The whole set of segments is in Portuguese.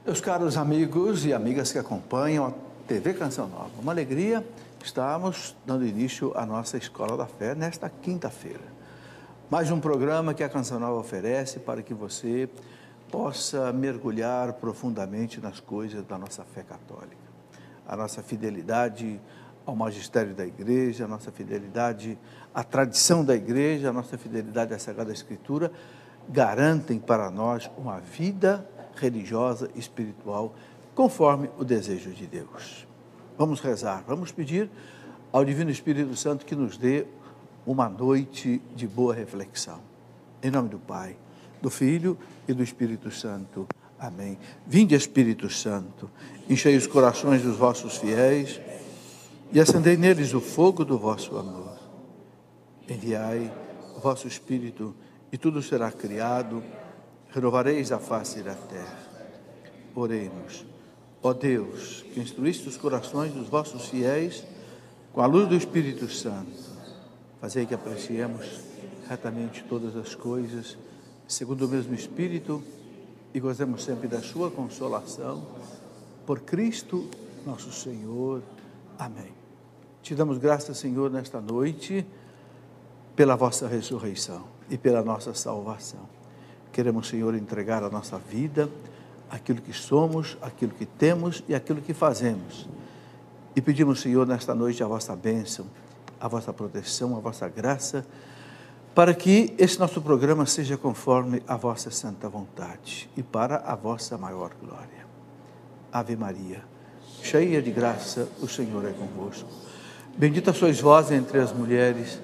Meus caros amigos e amigas que acompanham a TV Canção Nova, uma alegria estarmos dando início à nossa Escola da Fé nesta quinta-feira. Mais um programa que a Canção Nova oferece para que você possa mergulhar profundamente nas coisas da nossa fé católica. A nossa fidelidade ao magistério da Igreja, a nossa fidelidade à tradição da Igreja, a nossa fidelidade à Sagrada Escritura, garantem para nós uma vida religiosa e espiritual, conforme o desejo de Deus. Vamos rezar, vamos pedir ao Divino Espírito Santo que nos dê uma noite de boa reflexão. Em nome do Pai, do Filho e do Espírito Santo. Amém. Vinde, Espírito Santo, enchei os corações dos vossos fiéis e acendei neles o fogo do vosso amor. Enviai o vosso Espírito e tudo será criado, renovareis a face da terra. Oremos. Ó Deus, que instruíste os corações dos vossos fiéis com a luz do Espírito Santo, fazei que apreciemos retamente todas as coisas, segundo o mesmo Espírito, e gozemos sempre da sua consolação, por Cristo nosso Senhor. Amém. Te damos graças, Senhor, nesta noite, pela vossa ressurreição e pela nossa salvação. Queremos, Senhor, entregar a nossa vida, aquilo que somos, aquilo que temos e aquilo que fazemos. E pedimos, Senhor, nesta noite a vossa bênção, a vossa proteção, a vossa graça, para que esse nosso programa seja conforme a vossa santa vontade e para a vossa maior glória. Ave Maria, cheia de graça, o Senhor é convosco. Bendita sois vós entre as mulheres,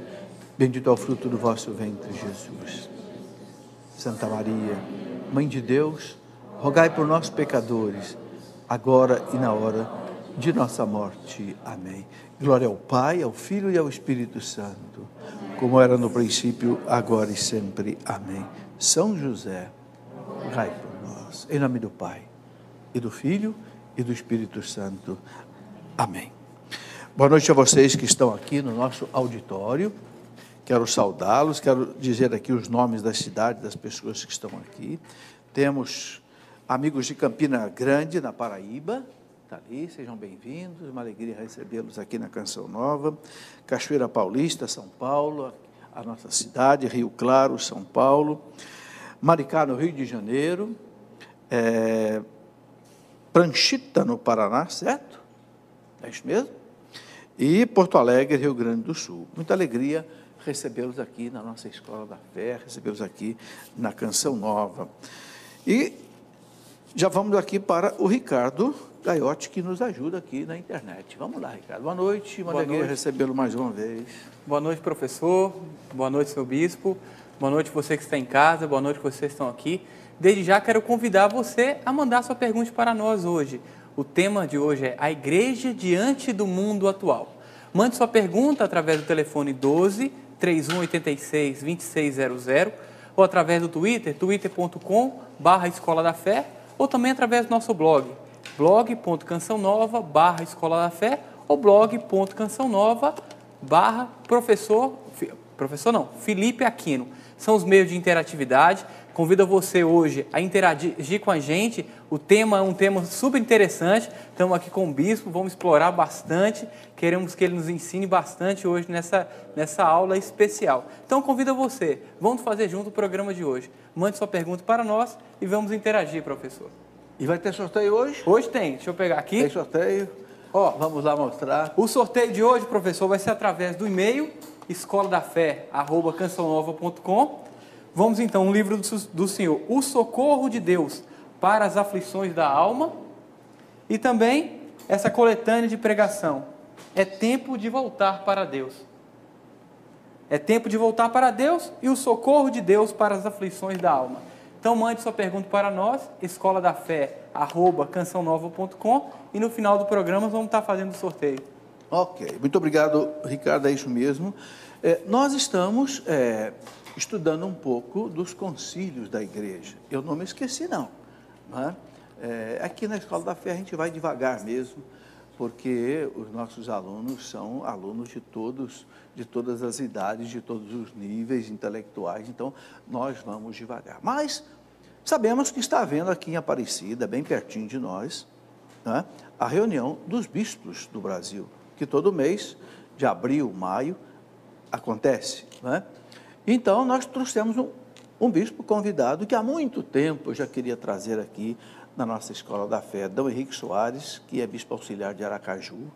bendito é o fruto do vosso ventre, Jesus. Santa Maria, Mãe de Deus, rogai por nós, pecadores, agora e na hora de nossa morte. Amém. Glória ao Pai, ao Filho e ao Espírito Santo, como era no princípio, agora e sempre. Amém. São José, rogai por nós. Em nome do Pai, e do Filho e do Espírito Santo. Amém. Boa noite a vocês que estão aqui no nosso auditório. Quero saudá-los, quero dizer aqui os nomes da cidade, das pessoas que estão aqui. Temos amigos de Campina Grande, na Paraíba, está ali, sejam bem-vindos, uma alegria recebê-los aqui na Canção Nova. Cachoeira Paulista, São Paulo, a nossa cidade, Rio Claro, São Paulo. Maricá, no Rio de Janeiro. Pranchita, no Paraná, certo? É isso mesmo? E Porto Alegre, Rio Grande do Sul. Muita alegria recebê-los aqui na nossa Escola da Fé, recebê-los aqui na Canção Nova. E já vamos aqui para o Ricardo Gaiotti, que nos ajuda aqui na internet. Vamos lá, Ricardo. Boa noite, uma alegria recebê-lo mais uma vez. Boa noite, professor. Boa noite, seu bispo. Boa noite, você que está em casa. Boa noite, vocês que estão aqui. Desde já quero convidar você a mandar sua pergunta para nós hoje. O tema de hoje é a Igreja diante do mundo atual. Mande sua pergunta através do telefone 12 3186 2600 ou através do Twitter, twitter.com/Escola da Fé, ou também através do nosso blog, blog.cançãonova/Escola da Fé ou blog.cançãonova/Felipe Aquino. São os meios de interatividade. Convido você hoje a interagir com a gente. O tema é um tema super interessante. Estamos aqui com o bispo, vamos explorar bastante. Queremos que ele nos ensine bastante hoje nessa aula especial. Então, convido você. Vamos fazer junto o programa de hoje. Mande sua pergunta para nós e vamos interagir, professor. E vai ter sorteio hoje? Hoje tem. Deixa eu pegar aqui. Tem sorteio. Vamos lá mostrar. O sorteio de hoje, professor, vai ser através do e-mail escoladafé@cançãonova.com. Vamos então, um livro do Senhor, O Socorro de Deus para as Aflições da Alma, e também essa coletânea de pregação, É Tempo de Voltar para Deus. É tempo de voltar para Deus e o socorro de Deus para as aflições da alma. Então mande sua pergunta para nós, escoladafé@cançãonova.com, e no final do programa vamos estar fazendo o sorteio. Ok, muito obrigado, Ricardo, é isso mesmo. Nós estamos estudando um pouco dos concílios da igreja. Eu não me esqueci, não. Aqui na Escola da Fé a gente vai devagar mesmo, porque os nossos alunos são alunos de todas as idades, de todos os níveis intelectuais, então nós vamos devagar. Mas Sabemos que está havendo aqui em Aparecida, bem pertinho de nós, né, a reunião dos bispos do Brasil, que todo mês, de abril, maio, acontece. Né? Então, nós trouxemos um bispo convidado que há muito tempo eu já queria trazer aqui na nossa Escola da Fé, Dom Henrique Soares, que é bispo auxiliar de Aracaju,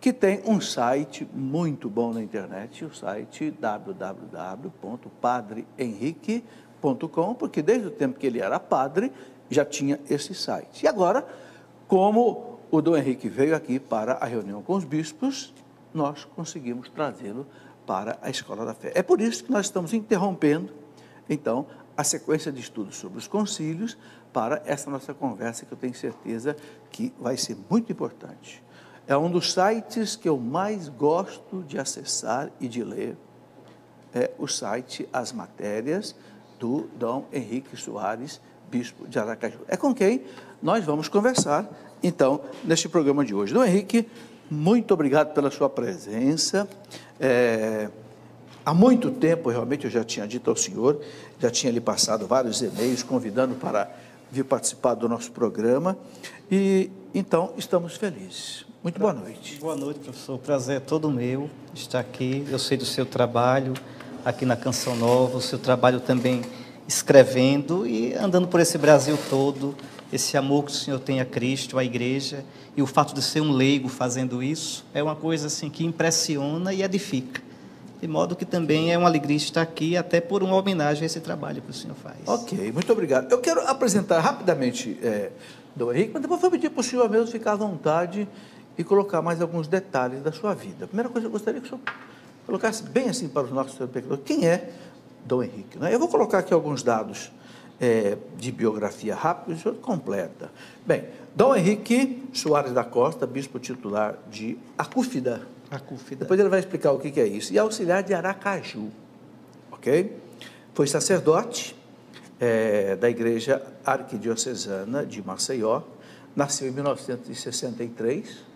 que tem um site muito bom na internet, o site www.padrehenrique.com, porque desde o tempo que ele era padre, já tinha esse site. E agora, como o Dom Henrique veio aqui para a reunião com os bispos, nós conseguimos trazê-lo para a Escola da Fé. É por isso que nós estamos interrompendo, então, a sequência de estudos sobre os concílios para essa nossa conversa, que eu tenho certeza que vai ser muito importante. É um dos sites que eu mais gosto de acessar e de ler, é o site As Matérias, do Dom Henrique Soares, bispo de Aracaju. É com quem nós vamos conversar, então, neste programa de hoje. Dom Henrique, muito obrigado pela sua presença. Há muito tempo, realmente, eu já tinha dito ao senhor, já tinha lhe passado vários e-mails convidando para vir participar do nosso programa, e então estamos felizes. Muito boa noite. Boa noite, professor. O prazer é todo meu estar aqui. Eu sei do seu trabalho aqui na Canção Nova, o seu trabalho também escrevendo e andando por esse Brasil todo, esse amor que o senhor tem a Cristo, à igreja, e o fato de ser um leigo fazendo isso é uma coisa assim que impressiona e edifica. De modo que também é uma alegria estar aqui, até por uma homenagem a esse trabalho que o senhor faz. Ok, muito obrigado. Eu quero apresentar rapidamente Dom Henrique, mas depois vou pedir para o senhor mesmo ficar à vontade e colocar mais alguns detalhes da sua vida. A primeira coisa, eu gostaria que o senhor colocasse bem assim para os nossos telespectadores, quem é Dom Henrique? Né? Eu vou colocar aqui alguns dados de biografia rápida, e o senhor completa. Bem, Dom Henrique Soares da Costa, bispo titular de Acúfida. Depois ele vai explicar o que é isso. E auxiliar de Aracaju, ok? Foi sacerdote da Igreja Arquidiocesana de Maceió, nasceu em 1963,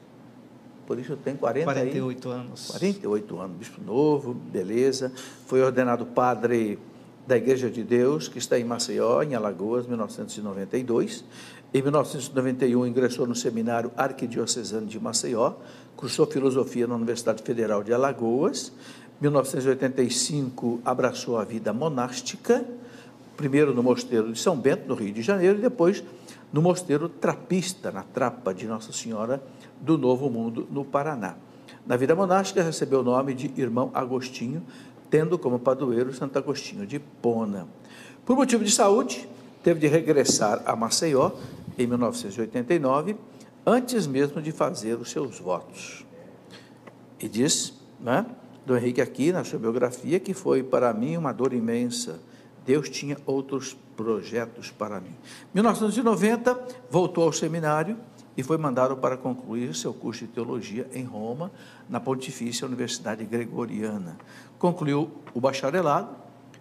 por isso eu tenho 48 anos. 48 anos, bispo novo, beleza. Foi ordenado padre da Igreja de Deus, que está em Maceió, em Alagoas, 1992. Em 1991, ingressou no Seminário Arquidiocesano de Maceió, cursou filosofia na Universidade Federal de Alagoas. Em 1985, abraçou a vida monástica, primeiro no Mosteiro de São Bento, no Rio de Janeiro, e depois no Mosteiro Trapista, na Trapa de Nossa Senhora do Novo Mundo, no Paraná. Na vida monástica, recebeu o nome de Irmão Agostinho, tendo como padroeiro Santo Agostinho de Hipona. Por motivo de saúde, teve de regressar a Maceió em 1989, antes mesmo de fazer os seus votos. E diz, né, Dom Henrique aqui, na sua biografia, que foi para mim uma dor imensa. Deus tinha outros projetos para mim. Em 1990, voltou ao seminário e foi mandado para concluir seu curso de teologia em Roma, na Pontifícia Universidade Gregoriana. Concluiu o bacharelado,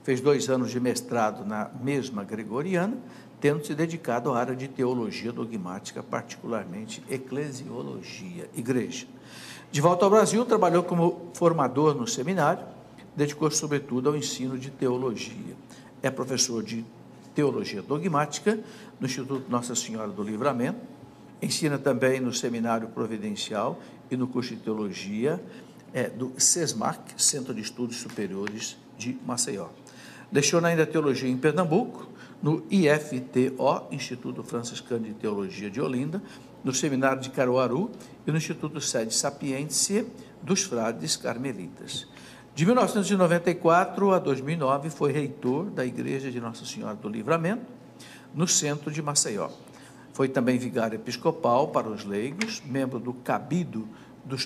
fez 2 anos de mestrado na mesma Gregoriana, tendo se dedicado à área de teologia dogmática, particularmente eclesiologia, igreja. De volta ao Brasil, trabalhou como formador no seminário, dedicou-se sobretudo ao ensino de teologia. É professor de teologia dogmática no Instituto Nossa Senhora do Livramento, ensina também no Seminário Providencial e no curso de teologia do SESMAC, Centro de Estudos Superiores de Maceió. Leciona ainda teologia em Pernambuco, no IFTO, Instituto Franciscano de Teologia de Olinda, no Seminário de Caruaru e no Instituto Sede Sapientiae dos Frades Carmelitas. De 1994 a 2009, foi reitor da Igreja de Nossa Senhora do Livramento, no centro de Maceió. Foi também vigário episcopal para os leigos, membro do Cabido dos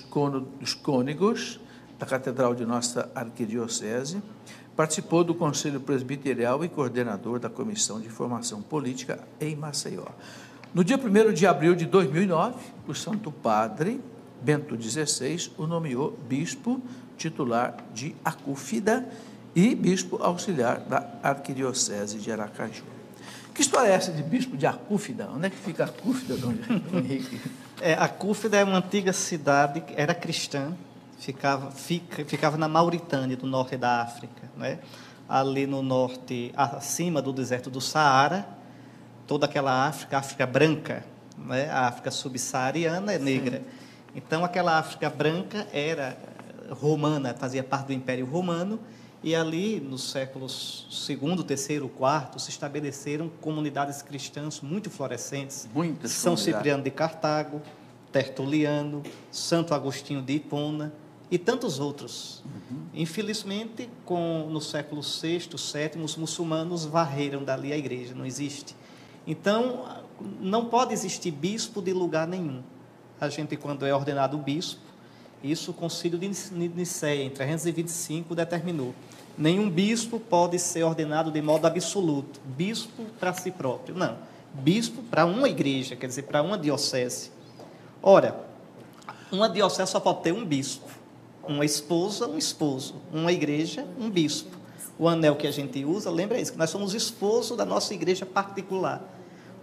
Cônegos, da Catedral de Nossa Arquidiocese, participou do Conselho Presbiterial e coordenador da Comissão de Formação Política em Maceió. No dia 1º de abril de 2009, o Santo Padre Bento XVI o nomeou bispo titular de Acúfida e bispo auxiliar da Arquidiocese de Aracaju. Que história é essa de bispo de Acúfida? Onde é que fica Acúfida, Dom Henrique? Acúfida é uma antiga cidade, era cristã, ficava na Mauritânia, do norte da África, né? Ali no norte, acima do deserto do Saara, toda aquela África, África branca, né? A África subsaariana é negra. Sim. Então, aquela África branca era romana, fazia parte do Império Romano, e ali, nos séculos II, III, IV, se estabeleceram comunidades cristãs muito florescentes. Muitas São Cipriano de Cartago, Tertuliano, Santo Agostinho de Hipona e tantos outros. Infelizmente, no século VI, VII, os muçulmanos varreram dali a igreja, não existe. Então, não pode existir bispo de lugar nenhum. A gente, quando é ordenado bispo, isso o Concílio de Nicéia, em 325, determinou. Nenhum bispo pode ser ordenado de modo absoluto. Bispo para si próprio. Não. Bispo para uma igreja, quer dizer, para uma diocese. Ora, uma diocese só pode ter um bispo. Uma esposa, um esposo. Uma igreja, um bispo. O anel que a gente usa, lembra isso, que nós somos esposos da nossa igreja particular.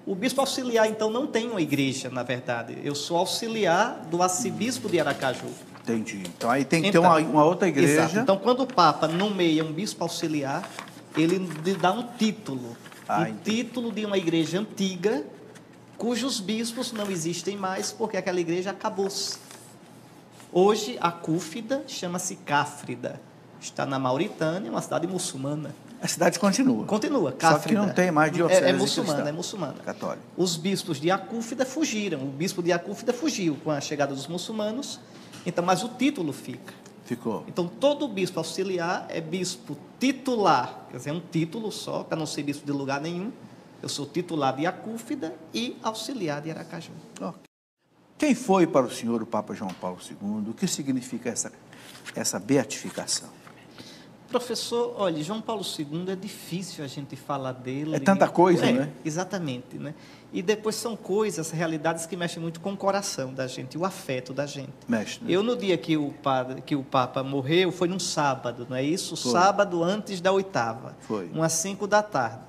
O bispo auxiliar, então, não tem uma igreja, na verdade. Eu sou auxiliar do arcebispo de Aracaju. Entendi. Então, aí tem que ter uma outra igreja. Exato. Então, quando o Papa nomeia um bispo auxiliar, ele lhe dá um título. Título de uma igreja antiga, cujos bispos não existem mais, porque aquela igreja acabou-se. Hoje, a Cúfida chama-se Cáfrida. Está na Mauritânia, uma cidade muçulmana. A cidade continua. Continua, Cáfrida. Só que não tem mais diocese é muçulmana, é muçulmana. Católica. Os bispos de Acúfida fugiram. O bispo de Acúfida fugiu com a chegada dos muçulmanos. Então, mas o título fica. Ficou. Então, todo bispo auxiliar é bispo titular. Quer dizer, é um título só, para não ser bispo de lugar nenhum. Eu sou titular de Acúfida e auxiliar de Aracaju. Okay. Quem foi para o senhor o Papa João Paulo II? O que significa essa beatificação? Professor, olha, João Paulo II é difícil a gente falar dele. É tanta coisa, né? Exatamente, né? E depois são coisas, realidades que mexem muito com o coração da gente, o afeto da gente. Mexe, né? Eu, no dia que o Papa morreu, foi num sábado, não é isso? Foi. Sábado antes da 8ª. Foi. Umas 5 da tarde.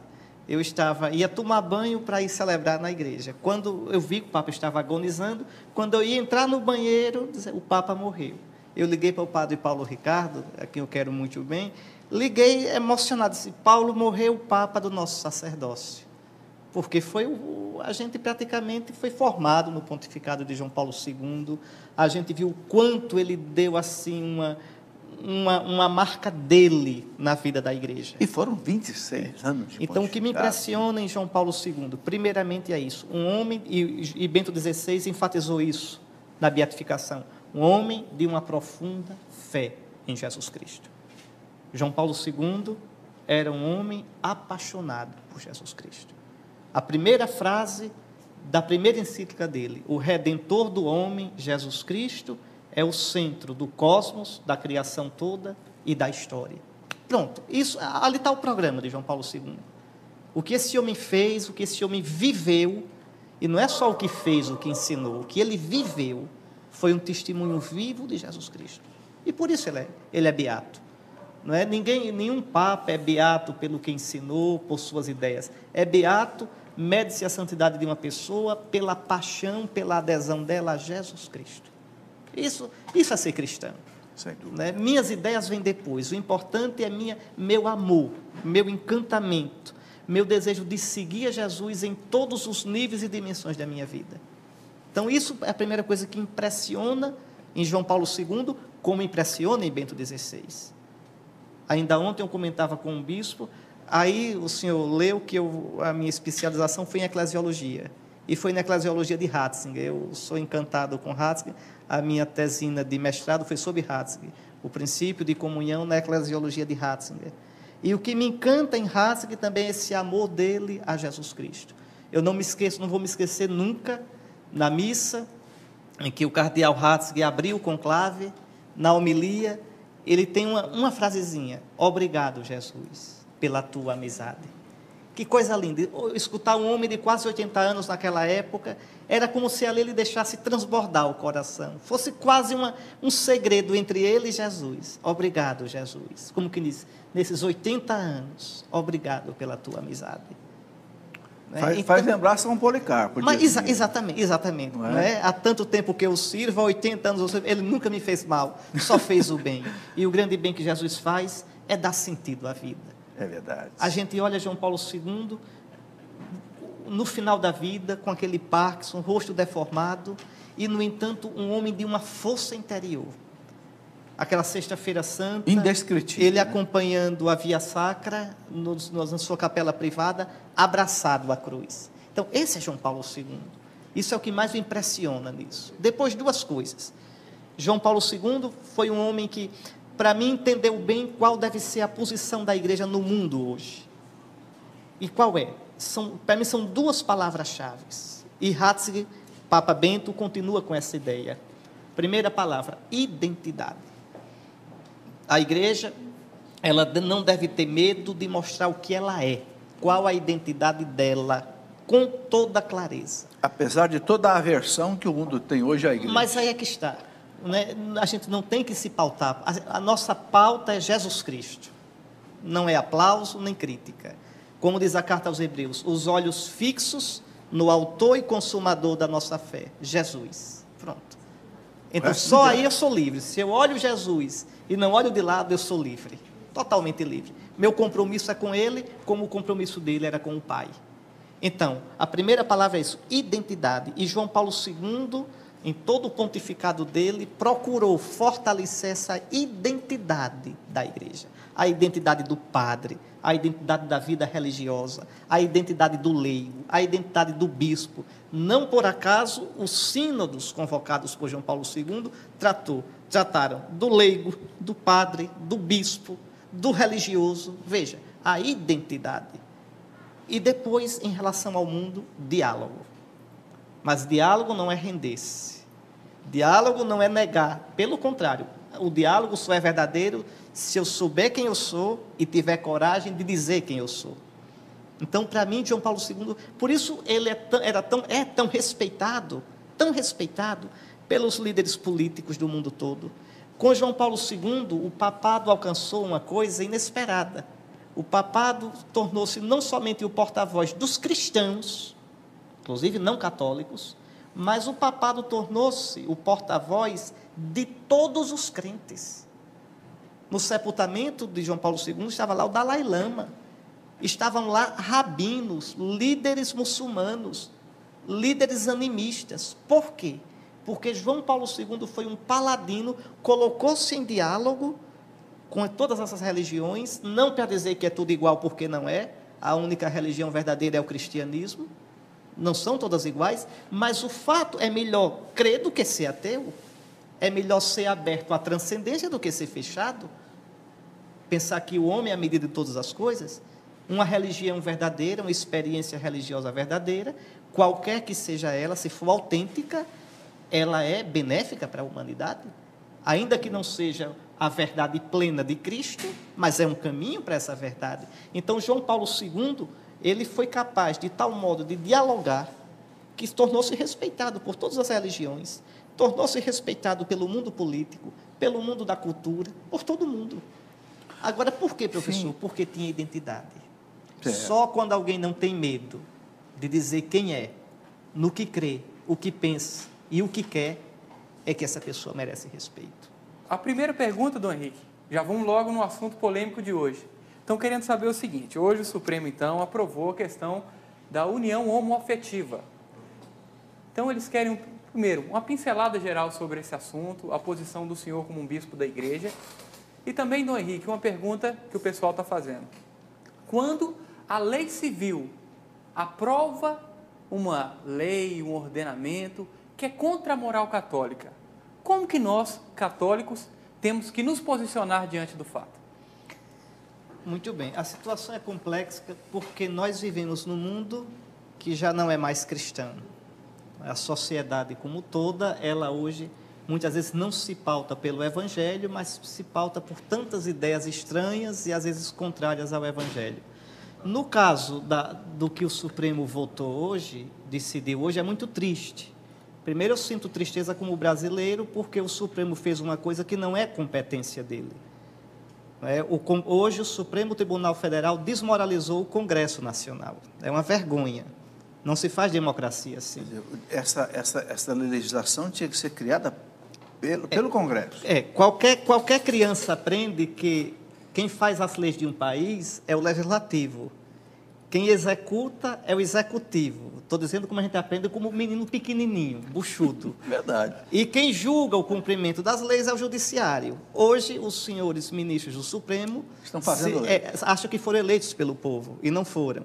Eu ia tomar banho para ir celebrar na igreja. Quando eu vi que o Papa estava agonizando, quando eu ia entrar no banheiro, o Papa morreu. Eu liguei para o padre Paulo Ricardo, a quem eu quero muito bem, liguei emocionado, disse, Paulo, morreu o Papa do nosso sacerdócio. Porque a gente praticamente foi formado no pontificado de João Paulo II, a gente viu o quanto ele deu assim uma marca dele na vida da igreja. E foram 26 anos de Então, o que me impressiona em João Paulo II, primeiramente é isso, um homem, e Bento XVI enfatizou isso na beatificação, um homem de uma profunda fé em Jesus Cristo. João Paulo II era um homem apaixonado por Jesus Cristo. A primeira frase da primeira encíclica dele, o Redentor do homem, Jesus Cristo, é o centro do cosmos, da criação toda e da história. Pronto, ali está o programa de João Paulo II. O que esse homem fez, o que esse homem viveu, e não é só o que fez, o que ensinou, o que ele viveu, foi um testemunho vivo de Jesus Cristo. E por isso ele é beato. Não é? Nenhum papa é beato pelo que ensinou, por suas ideias. É beato, mede-se a santidade de uma pessoa pela paixão, pela adesão dela a Jesus Cristo. Isso é ser cristão. Sem dúvida. Né? Minhas ideias vêm depois. O importante é meu amor, meu encantamento, meu desejo de seguir a Jesus em todos os níveis e dimensões da minha vida. Então, isso é a primeira coisa que impressiona em João Paulo II, como impressiona em Bento XVI. Ainda ontem eu comentava com um bispo, aí o senhor leu que a minha especialização foi em eclesiologia, e foi na eclesiologia de Ratzinger. Eu sou encantado com Ratzinger, a minha tesina de mestrado foi sobre Ratzinger, o princípio de comunhão na eclesiologia de Ratzinger. E o que me encanta em Ratzinger também é esse amor dele a Jesus Cristo. Eu não vou me esquecer nunca, na missa, em que o cardeal Ratzinger abriu o conclave, na homilia, ele tem uma frasezinha, obrigado, Jesus, pela tua amizade. Que coisa linda, escutar um homem de quase 80 anos naquela época, era como se ali ele deixasse transbordar o coração, fosse quase um segredo entre ele e Jesus. Obrigado, Jesus, como que diz, nesses 80 anos, obrigado pela tua amizade. Faz lembrar São Policarpo. Mas, exatamente. Não é? Há tanto tempo que eu sirvo, há 80 anos eu sirvo, ele nunca me fez mal, só fez o bem. E o grande bem que Jesus faz é dar sentido à vida. É verdade. A gente olha João Paulo II, no final da vida, com aquele Parkinson, rosto deformado, e, no entanto, um homem de uma força interior. Aquela Sexta-feira Santa, indescritível, ele acompanhando a Via Sacra, na sua capela privada, abraçado à cruz. Então, esse é João Paulo II. Isso é o que mais me impressiona nisso. Depois, duas coisas. João Paulo II foi um homem que, para mim, entendeu bem qual deve ser a posição da igreja no mundo hoje. E qual é? Para mim, são duas palavras-chave. E Ratzinger, Papa Bento, continua com essa ideia. Primeira palavra, identidade. A igreja, ela não deve ter medo de mostrar o que ela é, qual a identidade dela, com toda clareza. Apesar de toda a aversão que o mundo tem hoje à igreja. Mas aí é que está, né? A gente não tem que se pautar. A nossa pauta é Jesus Cristo. Não é aplauso nem crítica. Como diz a carta aos Hebreus, os olhos fixos no autor e consumador da nossa fé, Jesus. Pronto. Então, só aí eu sou livre. Se eu olho Jesus e não olho de lado, eu sou livre. Totalmente livre. Meu compromisso é com Ele, como o compromisso dele era com o Pai. Então, a primeira palavra é isso, identidade. E João Paulo II, em todo o pontificado dele, procurou fortalecer essa identidade da igreja. A identidade do padre, a identidade da vida religiosa, a identidade do leigo, a identidade do bispo. Não por acaso, os sínodos convocados por João Paulo II trataram do leigo, do padre, do bispo, do religioso. Veja, a identidade. E depois, em relação ao mundo, diálogo. Mas diálogo não é render-se. Diálogo não é negar. Pelo contrário, o diálogo só é verdadeiro se eu souber quem eu sou e tiver coragem de dizer quem eu sou. Então, para mim, João Paulo II, por isso ele é tão respeitado pelos líderes políticos do mundo todo. Com João Paulo II, o papado alcançou uma coisa inesperada. O papado tornou-se não somente o porta-voz dos cristãos, inclusive não católicos, mas o papado tornou-se o porta-voz de todos os crentes. No sepultamento de João Paulo II estava lá o Dalai Lama, estavam lá rabinos, líderes muçulmanos, líderes animistas. Por quê? Porque João Paulo II foi um paladino, colocou-se em diálogo com todas essas religiões, não para dizer que é tudo igual, porque não é, a única religião verdadeira é o cristianismo, não são todas iguais, mas o fato é melhor crer do que ser ateu, é melhor ser aberto à transcendência do que ser fechado, pensar que o homem é a medida de todas as coisas, uma religião verdadeira, uma experiência religiosa verdadeira, qualquer que seja ela, se for autêntica, ela é benéfica para a humanidade, ainda que não seja a verdade plena de Cristo, mas é um caminho para essa verdade. Então, João Paulo II, ele foi capaz, de tal modo, de dialogar, que tornou-se respeitado por todas as religiões, tornou-se respeitado pelo mundo político, pelo mundo da cultura, por todo mundo. Agora, por quê, professor? Sim. Porque tinha identidade. Só quando alguém não tem medo de dizer quem é, no que crê, o que pensa e o que quer, é que essa pessoa merece respeito. A primeira pergunta, Dom Henrique, já vamos logo no assunto polêmico de hoje. Estão querendo saber o seguinte, hoje o Supremo, então, aprovou a questão da união homoafetiva. Então, eles querem, primeiro, uma pincelada geral sobre esse assunto, a posição do senhor como um bispo da igreja, e também, Dom Henrique, uma pergunta que o pessoal está fazendo. Quando a lei civil aprova uma lei, um ordenamento que é contra a moral católica, como que nós, católicos, temos que nos posicionar diante do fato? Muito bem. A situação é complexa porque nós vivemos num mundo que já não é mais cristão. A sociedade como toda, ela hoje, muitas vezes não se pauta pelo Evangelho, mas se pauta por tantas ideias estranhas e às vezes contrárias ao Evangelho. No caso do que o Supremo votou hoje, decidiu hoje, é muito triste. Primeiro, eu sinto tristeza como brasileiro, porque o Supremo fez uma coisa que não é competência dele. Hoje, o Supremo Tribunal Federal desmoralizou o Congresso Nacional. É uma vergonha. Não se faz democracia assim. Essa legislação tinha que ser criada pelo Congresso. Qualquer criança aprende que quem faz as leis de um país é o legislativo. Quem executa é o executivo. Estou dizendo como a gente aprende como um menino pequenininho, buchudo. Verdade. E quem julga o cumprimento das leis é o judiciário. Hoje, os senhores ministros do Supremo Estão fazendo lei. acham que foram eleitos pelo povo, e não foram.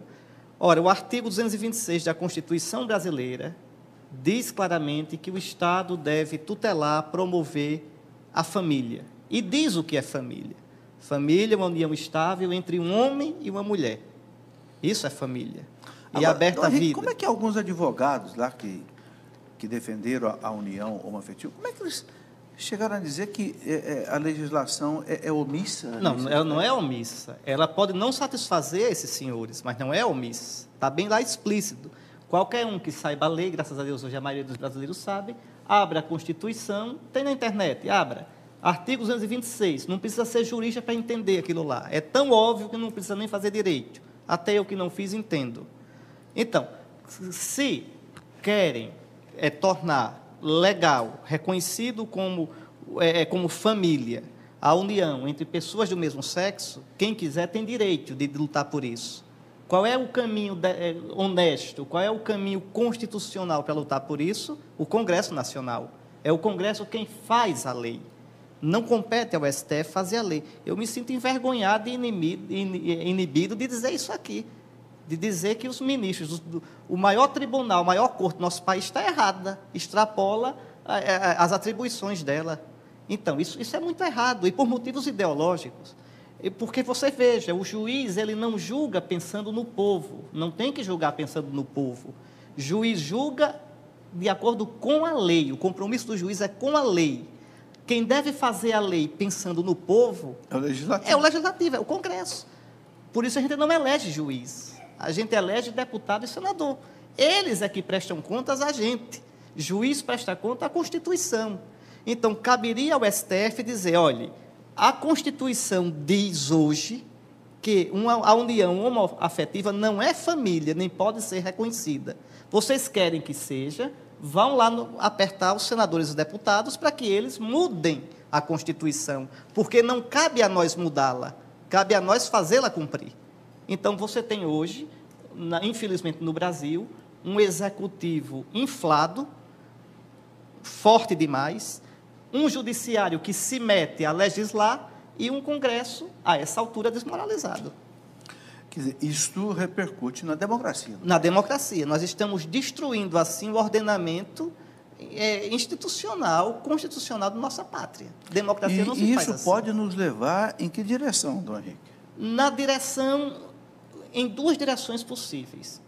Ora, o artigo 226 da Constituição brasileira diz claramente que o Estado deve tutelar, promover a família. E diz o que é família. Família é uma união estável entre um homem e uma mulher. Isso é família. E Agora, aberta à vida. Como é que alguns advogados lá que defenderam a união homoafetiva, como é que eles chegaram a dizer que a legislação é omissa? Não, ela não é omissa. Ela pode não satisfazer esses senhores, mas não é omissa. Está bem lá explícito. Qualquer um que saiba a lei, graças a Deus hoje a maioria dos brasileiros sabe, abra a Constituição, tem na internet, abra. Artigo 226, não precisa ser jurista para entender aquilo lá. É tão óbvio que não precisa nem fazer direito. Até eu que não fiz, entendo. Então, se querem tornar legal, reconhecido como família, a união entre pessoas do mesmo sexo, quem quiser tem direito de lutar por isso. Qual é o caminho honesto, qual é o caminho constitucional para lutar por isso? O Congresso Nacional. É o Congresso quem faz a lei. Não compete ao STF fazer a lei. Eu me sinto envergonhado e inibido de dizer isso aqui. De dizer que os ministros, o maior tribunal, a maior corte do nosso país está errada, extrapola as atribuições dela. Então, isso é muito errado, e por motivos ideológicos. Porque você veja, o juiz ele não julga pensando no povo, não tem que julgar pensando no povo. O juiz julga de acordo com a lei, o compromisso do juiz é com a lei. Quem deve fazer a lei pensando no povo é o legislativo. É o legislativo, é o Congresso. Por isso a gente não elege juiz, a gente elege deputado e senador. Eles é que prestam contas a gente. Juiz presta conta à Constituição. Então, caberia ao STF dizer, olha, a Constituição diz hoje que a união homoafetiva não é família, nem pode ser reconhecida. Vocês querem que seja, vão lá apertar os senadores e deputados para que eles mudem a Constituição, porque não cabe a nós mudá-la, cabe a nós fazê-la cumprir. Então, você tem hoje, infelizmente no Brasil, um executivo inflado, forte demais, um judiciário que se mete a legislar e um Congresso, a essa altura, desmoralizado. Quer dizer, isto repercute na democracia. Na democracia. Nós estamos destruindo, assim, o ordenamento institucional, constitucional da nossa pátria. Democracia não se faz assim. E isso pode nos levar em que direção, Dom Henrique? Em duas direções possíveis.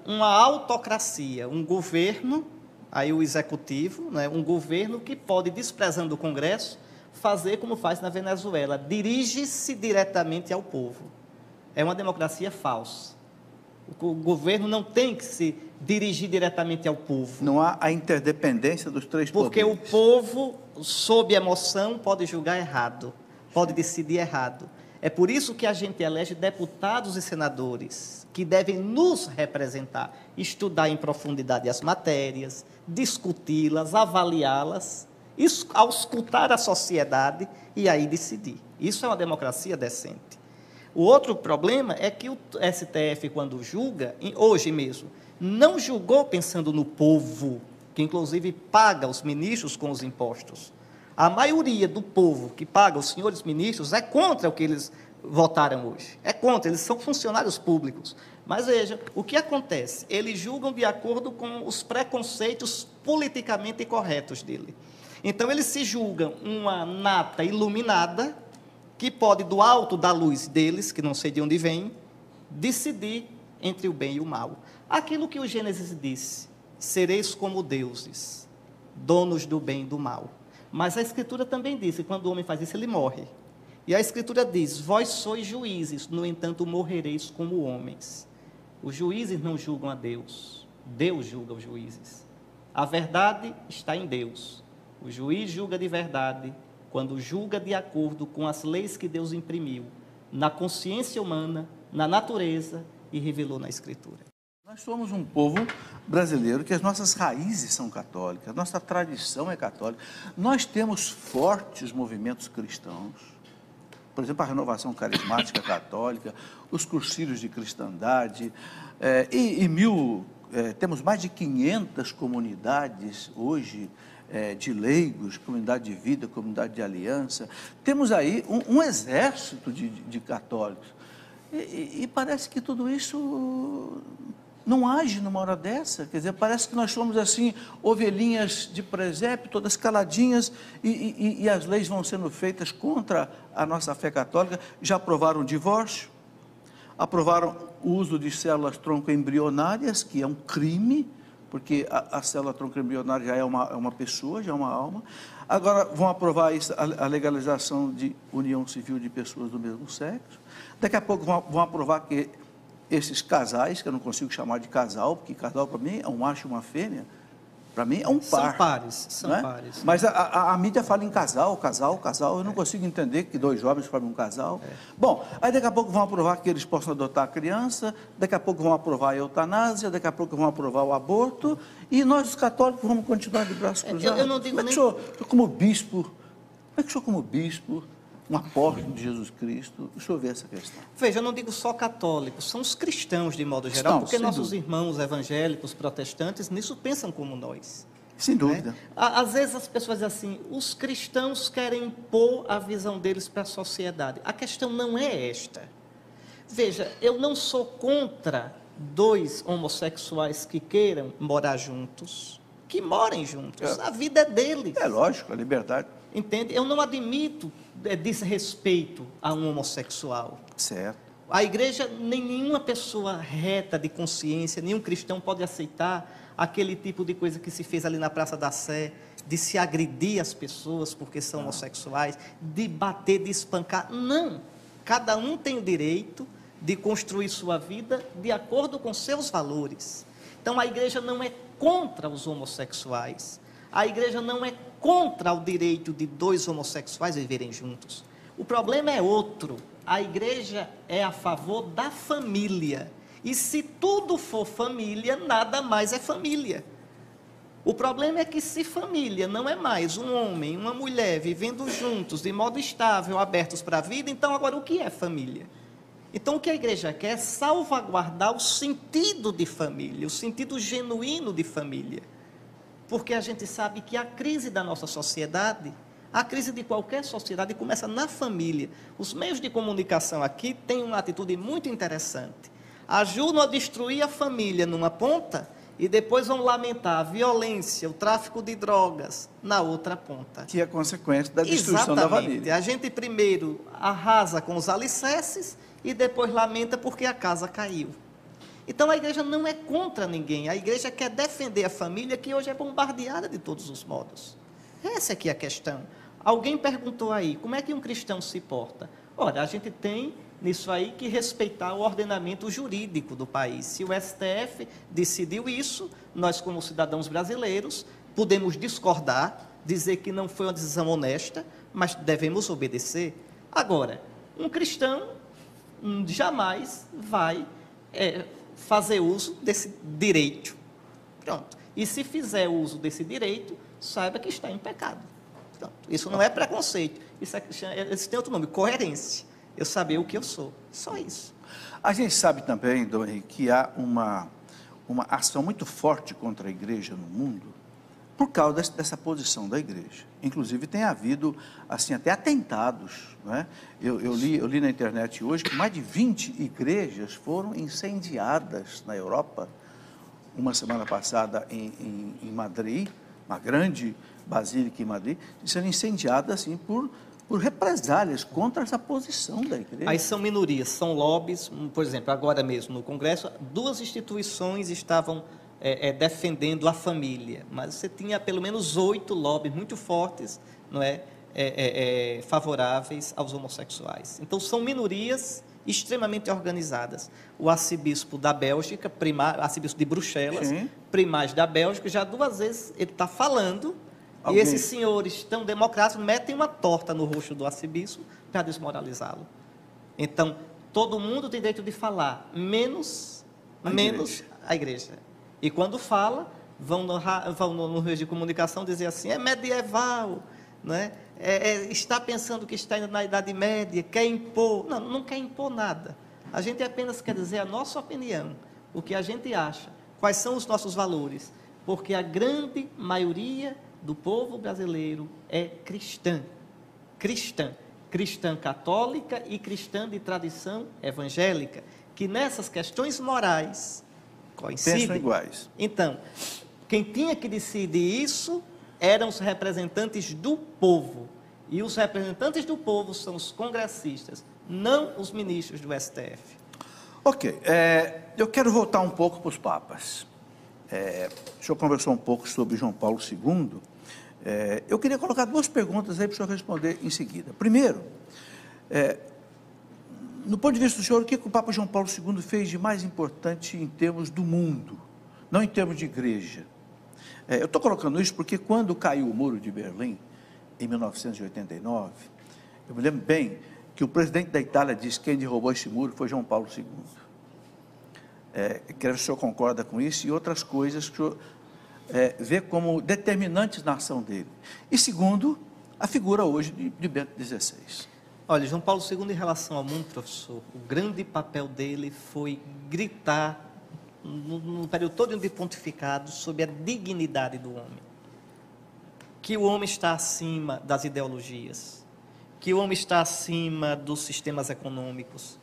Uma autocracia, um governo, aí o executivo, né, um governo que pode, desprezando o Congresso, fazer como faz na Venezuela, dirige-se diretamente ao povo. É uma democracia falsa. O governo não tem que se dirigir diretamente ao povo. Não há a interdependência dos três poderes. Porque o povo, sob emoção, pode julgar errado, pode decidir errado. É por isso que a gente elege deputados e senadores que devem nos representar, estudar em profundidade as matérias, discuti-las, avaliá-las, auscultar a sociedade e aí decidir. Isso é uma democracia decente. O outro problema é que o STF, quando julga, hoje mesmo, não julgou pensando no povo, que inclusive paga os ministros com os impostos. A maioria do povo que paga os senhores ministros é contra o que eles votaram hoje. É contra, eles são funcionários públicos. Mas veja, o que acontece? Eles julgam de acordo com os preconceitos politicamente corretos dele. Então, eles se julgam uma nata iluminada, que pode, do alto da luz deles, que não sei de onde vem, decidir entre o bem e o mal. Aquilo que o Gênesis disse, sereis como deuses, donos do bem e do mal. Mas a Escritura também diz que quando o homem faz isso, ele morre. E a Escritura diz, vós sois juízes, no entanto morrereis como homens. Os juízes não julgam a Deus, Deus julga os juízes. A verdade está em Deus. O juiz julga de verdade quando julga de acordo com as leis que Deus imprimiu, na consciência humana, na natureza e revelou na Escritura. Nós somos um povo brasileiro que as nossas raízes são católicas, nossa tradição é católica. Nós temos fortes movimentos cristãos. por exemplo, a Renovação Carismática Católica, os cursilhos de cristandade, temos mais de 500 comunidades hoje de leigos, comunidade de vida, comunidade de aliança. Temos aí um exército de católicos. E parece que tudo isso não age numa hora dessa. Quer dizer, parece que nós somos assim, ovelhinhas de presépio, todas caladinhas, e as leis vão sendo feitas contra a nossa fé católica. Já aprovaram o divórcio, aprovaram o uso de células tronco-embrionárias, que é um crime, porque a célula tronco-embrionária já é uma pessoa, já é uma alma. Agora vão aprovar a legalização de união civil de pessoas do mesmo sexo. Daqui a pouco vão aprovar que esses casais, que eu não consigo chamar de casal, porque casal para mim é um macho e uma fêmea, para mim é um par. São pares. Mas a mídia fala em casal, eu não consigo entender que dois jovens formem um casal. Bom, aí daqui a pouco vão aprovar que eles possam adotar a criança, daqui a pouco vão aprovar a eutanásia, daqui a pouco vão aprovar o aborto, e nós, os católicos, vamos continuar de braços cruzados. Eu não digo nem... Como é que como bispo, um apóstolo de Jesus Cristo, deixa eu ver essa questão. Veja, eu não digo só católicos, são os cristãos de modo geral, porque nossos irmãos evangélicos, protestantes, nisso pensam como nós. Sem dúvida. Né? Às vezes as pessoas dizem assim, os cristãos querem impor a visão deles para a sociedade. A questão não é esta. Veja, eu não sou contra dois homossexuais que queiram morar juntos, que morem juntos, a vida é deles. É lógico, a liberdade. Entende? Eu não admito desrespeito a um homossexual. Certo. A igreja, nenhuma pessoa reta de consciência, nenhum cristão pode aceitar aquele tipo de coisa que se fez ali na Praça da Sé, de se agredir as pessoas porque são homossexuais, de bater, de espancar. Não. Cada um tem o direito de construir sua vida de acordo com seus valores. Então, a igreja não é contra os homossexuais. A igreja não é contra o direito de dois homossexuais viverem juntos. O problema é outro. A igreja é a favor da família. E se tudo for família, nada mais é família. O problema é que se família não é mais um homem e uma mulher vivendo juntos, de modo estável, abertos para a vida, então agora o que é família? Então o que a igreja quer é salvaguardar o sentido de família, o sentido genuíno de família. Porque a gente sabe que a crise da nossa sociedade, a crise de qualquer sociedade começa na família. Os meios de comunicação aqui têm uma atitude muito interessante. Ajudam a destruir a família numa ponta e depois vão lamentar a violência, o tráfico de drogas na outra ponta. Que é consequência da destruição da família. A gente primeiro arrasa com os alicerces e depois lamenta porque a casa caiu. Então a igreja não é contra ninguém, a igreja quer defender a família que hoje é bombardeada de todos os modos. Essa aqui é a questão. Alguém perguntou aí, como é que um cristão se porta? Ora, a gente tem nisso aí que respeitar o ordenamento jurídico do país. Se o STF decidiu isso, nós como cidadãos brasileiros podemos discordar, dizer que não foi uma decisão honesta, mas devemos obedecer. Agora, um cristão jamais vai fazer uso desse direito. Pronto. E se fizer uso desse direito, saiba que está em pecado. Pronto. Isso não é preconceito. Isso tem outro nome, coerência. Eu saber o que eu sou. Só isso. A gente sabe também, Dom Henrique, que há uma ação muito forte contra a igreja no mundo por causa dessa posição da igreja. Inclusive tem havido assim, até atentados. Né? Eu li na internet hoje que mais de 20 igrejas foram incendiadas na Europa. Uma semana passada em Madrid, uma grande basílica em Madrid, sendo incendiada assim, por represálias contra essa posição da igreja. Aí são minorias, são lobbies. Por exemplo, agora mesmo no Congresso, 2 instituições estavam defendendo a família, mas você tinha pelo menos 8 lobbies muito fortes, não favoráveis aos homossexuais. Então são minorias extremamente organizadas. O arcebispo da Bélgica, arcebispo de Bruxelas, Sim. primaz da Bélgica, já 2 vezes ele está falando. Alguém. E esses senhores tão democráticos metem uma torta no rosto do arcebispo para desmoralizá-lo. Então, todo mundo tem direito de falar, menos a igreja. E quando fala, vão no meio de comunicação dizer assim, é medieval, não é? Está pensando que está indo na Idade Média, quer impor. Não, não quer impor nada. A gente apenas quer dizer a nossa opinião, o que a gente acha, quais são os nossos valores, porque a grande maioria do povo brasileiro é cristã. Cristã católica e cristã de tradição evangélica, que nessas questões morais coincidem. Pensam iguais. Então, quem tinha que decidir isso eram os representantes do povo. E os representantes do povo são os congressistas, não os ministros do STF. Ok, eu quero voltar um pouco para os papas. O senhor conversou um pouco sobre João Paulo II. Eu queria colocar duas perguntas aí para o senhor responder em seguida. Primeiro, no ponto de vista do senhor, o que o Papa João Paulo II fez de mais importante em termos do mundo, não em termos de igreja? Eu estou colocando isso porque quando caiu o Muro de Berlim, em 1989, eu me lembro bem que o presidente da Itália disse que quem derrubou esse muro foi João Paulo II. Quero ver se o senhor concorda com isso e outras coisas que o senhor vê como determinantes na ação dele. E segundo, a figura hoje de Bento XVI. Olha, João Paulo II, em relação ao mundo, professor, o grande papel dele foi gritar, no período todo de pontificado, sobre a dignidade do homem. Que o homem está acima das ideologias, que o homem está acima dos sistemas econômicos,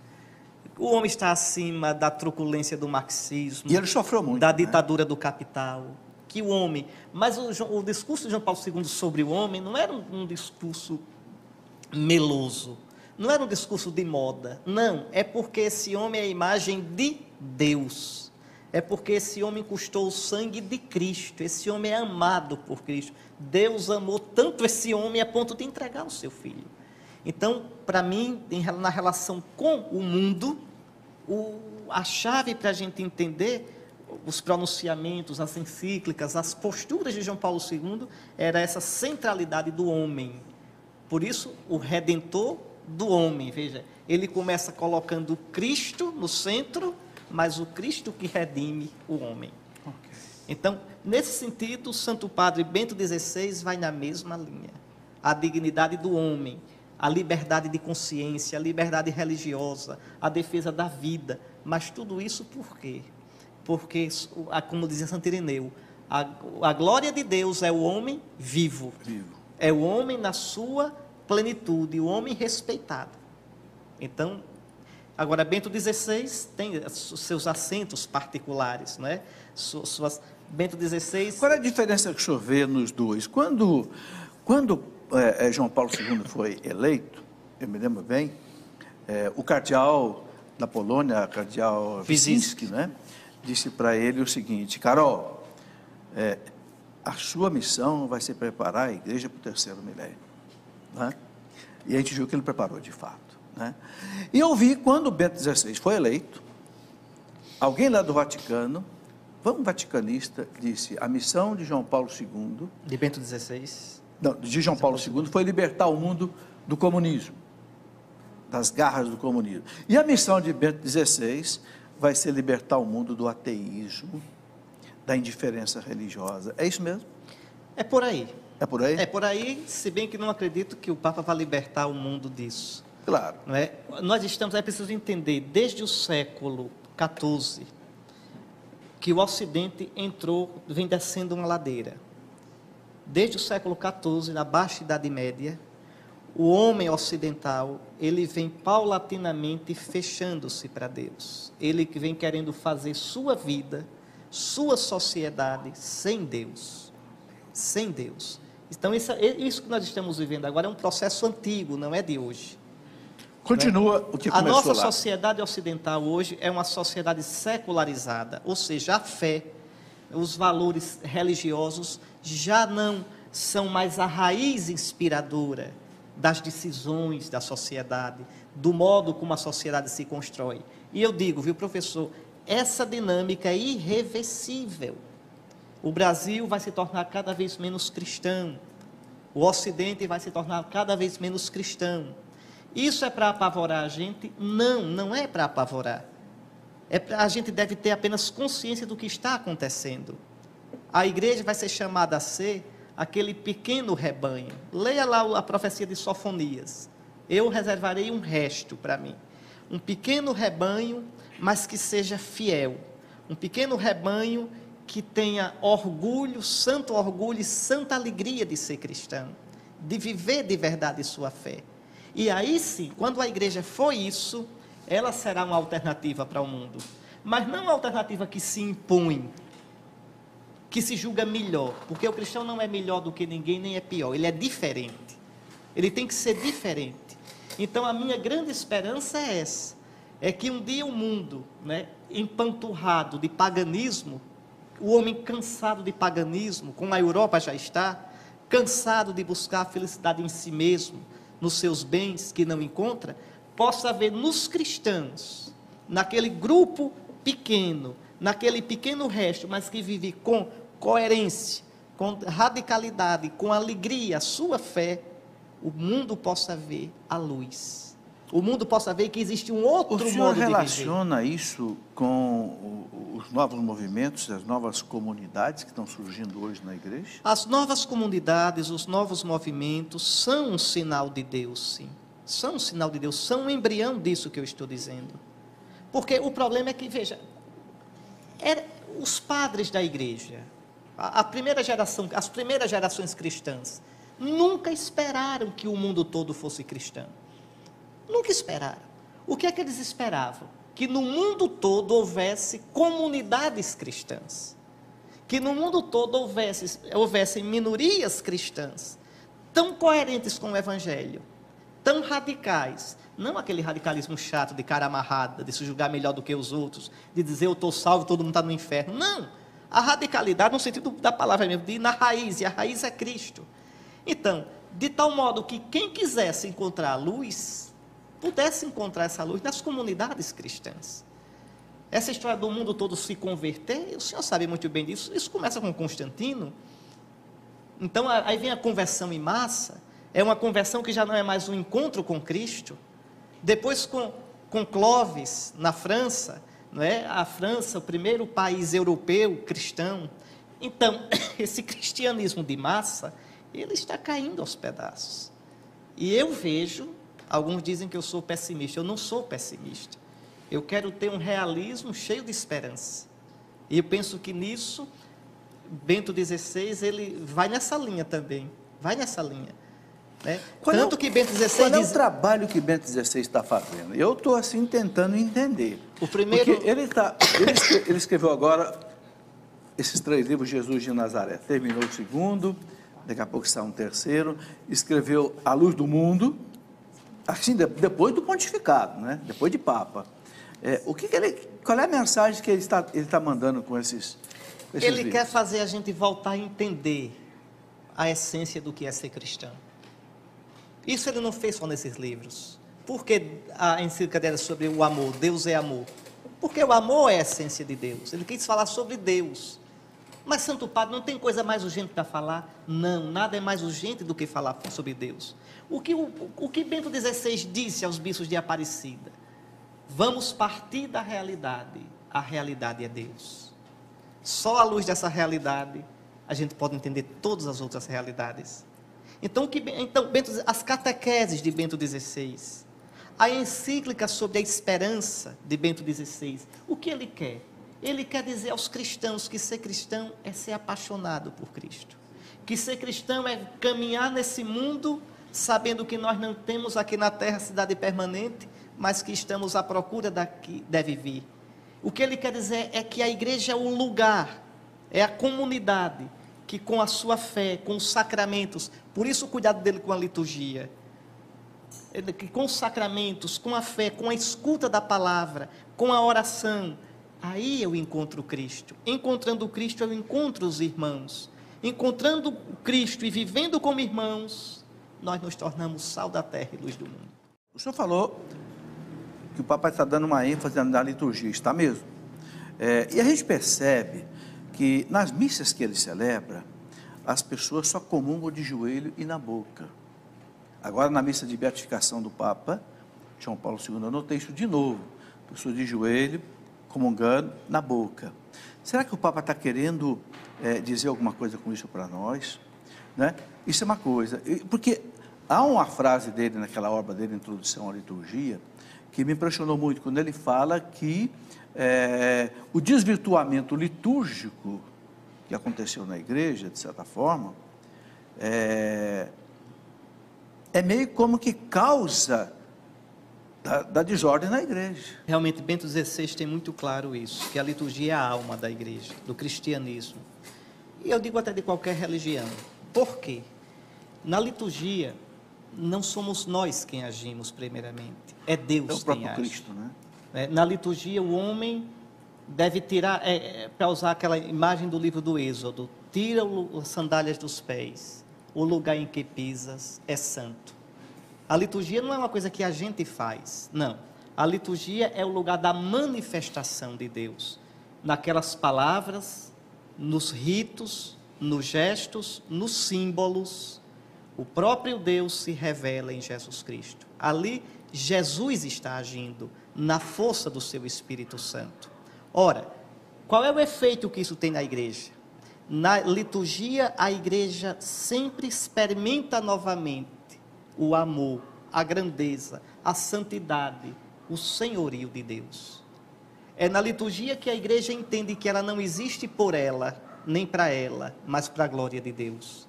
o homem está acima da truculência do marxismo, e ele sofreu muito, da ditadura do capital, que o homem... Mas o discurso de João Paulo II sobre o homem não era um discurso meloso, não era um discurso de moda, não, é porque esse homem é a imagem de Deus. É porque esse homem custou o sangue de Cristo, esse homem é amado por Cristo. Deus amou tanto esse homem a ponto de entregar o seu filho. Então, para mim, na relação com o mundo, a chave para a gente entender os pronunciamentos, as encíclicas, as posturas de João Paulo II, era essa centralidade do homem. Por isso, o Redentor do homem, veja, ele começa colocando Cristo no centro, mas o Cristo que redime o homem. Okay. Então, nesse sentido, o Santo Padre Bento XVI vai na mesma linha. A dignidade do homem, a liberdade de consciência, a liberdade religiosa, a defesa da vida. Mas tudo isso por quê? Porque, como dizia Santo Ireneu, a glória de Deus é o homem vivo. É o homem na sua plenitude, o homem respeitado. Então, agora, Bento XVI tem seus acentos particulares, não é? Bento XVI... Qual é a diferença que o senhor vê nos dois? Quando João Paulo II foi eleito, eu me lembro bem, o cardeal da Polônia, cardeal Wyszynski, né, disse para ele o seguinte: Carol, a sua missão vai ser preparar a igreja para o terceiro milênio. Né? E a gente viu que ele preparou de fato. Né? E eu vi quando Bento XVI foi eleito, alguém lá do Vaticano, um vaticanista, disse: a missão de João Paulo II... De Bento XVI? Não, de João Paulo II foi libertar o mundo do comunismo, das garras do comunismo. E a missão de Bento XVI vai ser libertar o mundo do ateísmo, da indiferença religiosa. É isso mesmo? É por aí. É por aí? É por aí, se bem que não acredito que o Papa vai libertar o mundo disso. Claro. Não é? Nós estamos, é preciso entender, desde o século XIV, que o Ocidente vem descendo uma ladeira. Desde o século XIV, na Baixa Idade Média, o homem ocidental, ele vem paulatinamente fechando-se para Deus. Ele que vem querendo fazer sua vida, sua sociedade sem Deus. Sem Deus. Então, isso que nós estamos vivendo agora é um processo antigo, não é de hoje. Continua o que começou lá. A nossa sociedade ocidental hoje é uma sociedade secularizada, ou seja, a fé, os valores religiosos já não são mais a raiz inspiradora das decisões da sociedade, do modo como a sociedade se constrói. E eu digo, viu, professor, essa dinâmica é irreversível. O Brasil vai se tornar cada vez menos cristão, o Ocidente vai se tornar cada vez menos cristão. Isso é para apavorar a gente? Não, não é para apavorar. A gente deve ter apenas consciência do que está acontecendo. A igreja vai ser chamada a ser aquele pequeno rebanho. Leia lá a profecia de Sofonias. Eu reservarei um resto para mim. Um pequeno rebanho, mas que seja fiel. Um pequeno rebanho que tenha orgulho e santa alegria de ser cristão, de viver de verdade sua fé. E aí sim, quando a igreja for isso, ela será uma alternativa para o mundo. Mas não uma alternativa que se impõe, que se julga melhor, porque o cristão não é melhor do que ninguém, nem é pior, ele é diferente. Ele tem que ser diferente. Então a minha grande esperança é essa, é que um dia o mundo, empanturrado de paganismo, o homem cansado de paganismo, como a Europa já está, cansado de buscar a felicidade em si mesmo, nos seus bens que não encontra, possa ver nos cristãos, naquele grupo pequeno, naquele pequeno resto, mas que vive com coerência, com radicalidade, com alegria, a sua fé, o mundo possa ver a luz. O mundo possa ver que existe um outro modo de viver. O senhor relaciona isso com os novos movimentos, as novas comunidades que estão surgindo hoje na igreja? As novas comunidades, os novos movimentos são um sinal de Deus, sim. São um sinal de Deus, são um embrião disso que eu estou dizendo. Porque o problema é que, veja, os padres da igreja, a primeira geração, as primeiras gerações cristãs, nunca esperaram que o mundo todo fosse cristão. Nunca esperaram. O que é que eles esperavam? Que no mundo todo houvesse comunidades cristãs. Que no mundo todo houvessem minorias cristãs, tão coerentes com o Evangelho, tão radicais. Não aquele radicalismo chato, de cara amarrada, de se julgar melhor do que os outros, de dizer eu estou salvo e todo mundo está no inferno. Não. A radicalidade no sentido da palavra mesmo, de ir na raiz, e a raiz é Cristo. Então, de tal modo que quem quisesse encontrar a luz, pudesse encontrar essa luz nas comunidades cristãs. Essa história do mundo todo se converter, o senhor sabe muito bem disso, isso começa com Constantino. Então, aí vem a conversão em massa, é uma conversão que já não é mais um encontro com Cristo. Depois com Clovis, na França, não é? A França, o primeiro país europeu cristão. Então, esse cristianismo de massa, ele está caindo aos pedaços. E eu vejo, alguns dizem que eu sou pessimista, eu não sou pessimista. Eu quero ter um realismo cheio de esperança. E eu penso que nisso, Bento XVI, ele vai nessa linha também, vai nessa linha. Tanto que Bento XVI qual é o trabalho que Bento XVI está fazendo? Eu estou assim tentando entender. O primeiro... Porque ele escreveu agora esses 3 livros, Jesus de Nazaré. Terminou o segundo, daqui a pouco está um terceiro. Escreveu A Luz do Mundo, assim, depois do pontificado, depois de Papa. Qual é a mensagem que ele está mandando com esses Ele livros? quer fazer a gente voltar a entender a essência do que é ser cristão. Isso ele não fez só nesses livros. Por que a encíclica dela sobre o amor? Deus é amor. Porque o amor é a essência de Deus. Ele quis falar sobre Deus. Mas, Santo Padre, não tem coisa mais urgente para falar? Não, nada é mais urgente do que falar sobre Deus. O que Bento XVI disse aos bispos de Aparecida? Vamos partir da realidade. A realidade é Deus. Só à luz dessa realidade, a gente pode entender todas as outras realidades. Então, as catequeses de Bento XVI, a encíclica sobre a esperança de Bento XVI, o que ele quer? Ele quer dizer aos cristãos que ser cristão é ser apaixonado por Cristo. Que ser cristão é caminhar nesse mundo sabendo que nós não temos aqui na terra cidade permanente, mas que estamos à procura da que deve vir. O que ele quer dizer é que a igreja é o lugar, é a comunidade, que com a sua fé, com os sacramentos, por isso o cuidado dele com a liturgia, que com os sacramentos, com a fé, com a escuta da palavra, com a oração, aí eu encontro Cristo. Encontrando Cristo, eu encontro os irmãos. Encontrando Cristo e vivendo como irmãos, nós nos tornamos sal da terra e luz do mundo. O senhor falou que o Papa está dando uma ênfase na liturgia, está mesmo. E a gente percebe que nas missas que ele celebra, as pessoas só comungam de joelho e na boca. Agora, na missa de beatificação do Papa, João Paulo II, eu notei isso de novo. Pessoas de joelho, comungando na boca. Será que o Papa está querendo dizer alguma coisa com isso para nós? né? Isso é uma coisa. Porque há uma frase dele, naquela obra dele, Introdução à Liturgia, que me impressionou muito, quando ele fala que o desvirtuamento litúrgico que aconteceu na igreja, de certa forma, é meio como que causa da desordem na igreja. Realmente, Bento XVI tem muito claro isso, que a liturgia é a alma da igreja, do cristianismo. E eu digo até de qualquer religião. Por quê? Na liturgia, não somos nós quem agimos primeiramente, é Deus quem age. É o próprio Cristo, né? Na liturgia, o homem deve tirar, para usar aquela imagem do livro do Êxodo, tira as sandálias dos pés, o lugar em que pisas é santo. A liturgia não é uma coisa que a gente faz, não. A liturgia é o lugar da manifestação de Deus, naquelas palavras, nos ritos, nos gestos, nos símbolos. O próprio Deus se revela em Jesus Cristo. Ali, Jesus está agindo na força do seu Espírito Santo. Ora, qual é o efeito que isso tem na igreja? Na liturgia, a igreja sempre experimenta novamente o amor, a grandeza, a santidade, o senhorio de Deus. É na liturgia que a igreja entende que ela não existe por ela, nem para ela, mas para a glória de Deus.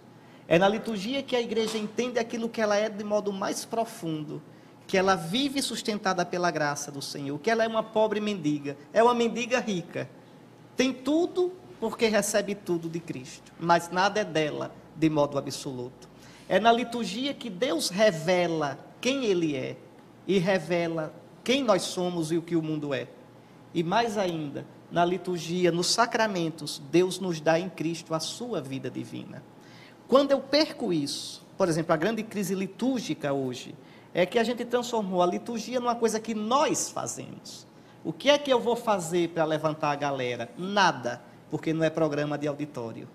É na liturgia que a igreja entende aquilo que ela é de modo mais profundo, que ela vive sustentada pela graça do Senhor, que ela é uma pobre mendiga, é uma mendiga rica, tem tudo porque recebe tudo de Cristo, mas nada é dela de modo absoluto. É na liturgia que Deus revela quem Ele é e revela quem nós somos e o que o mundo é. E mais ainda, na liturgia, nos sacramentos, Deus nos dá em Cristo a sua vida divina. Quando eu perco isso, por exemplo, a grande crise litúrgica hoje, é que a gente transformou a liturgia numa coisa que nós fazemos. O que é que eu vou fazer para levantar a galera? Nada, porque não é programa de auditório.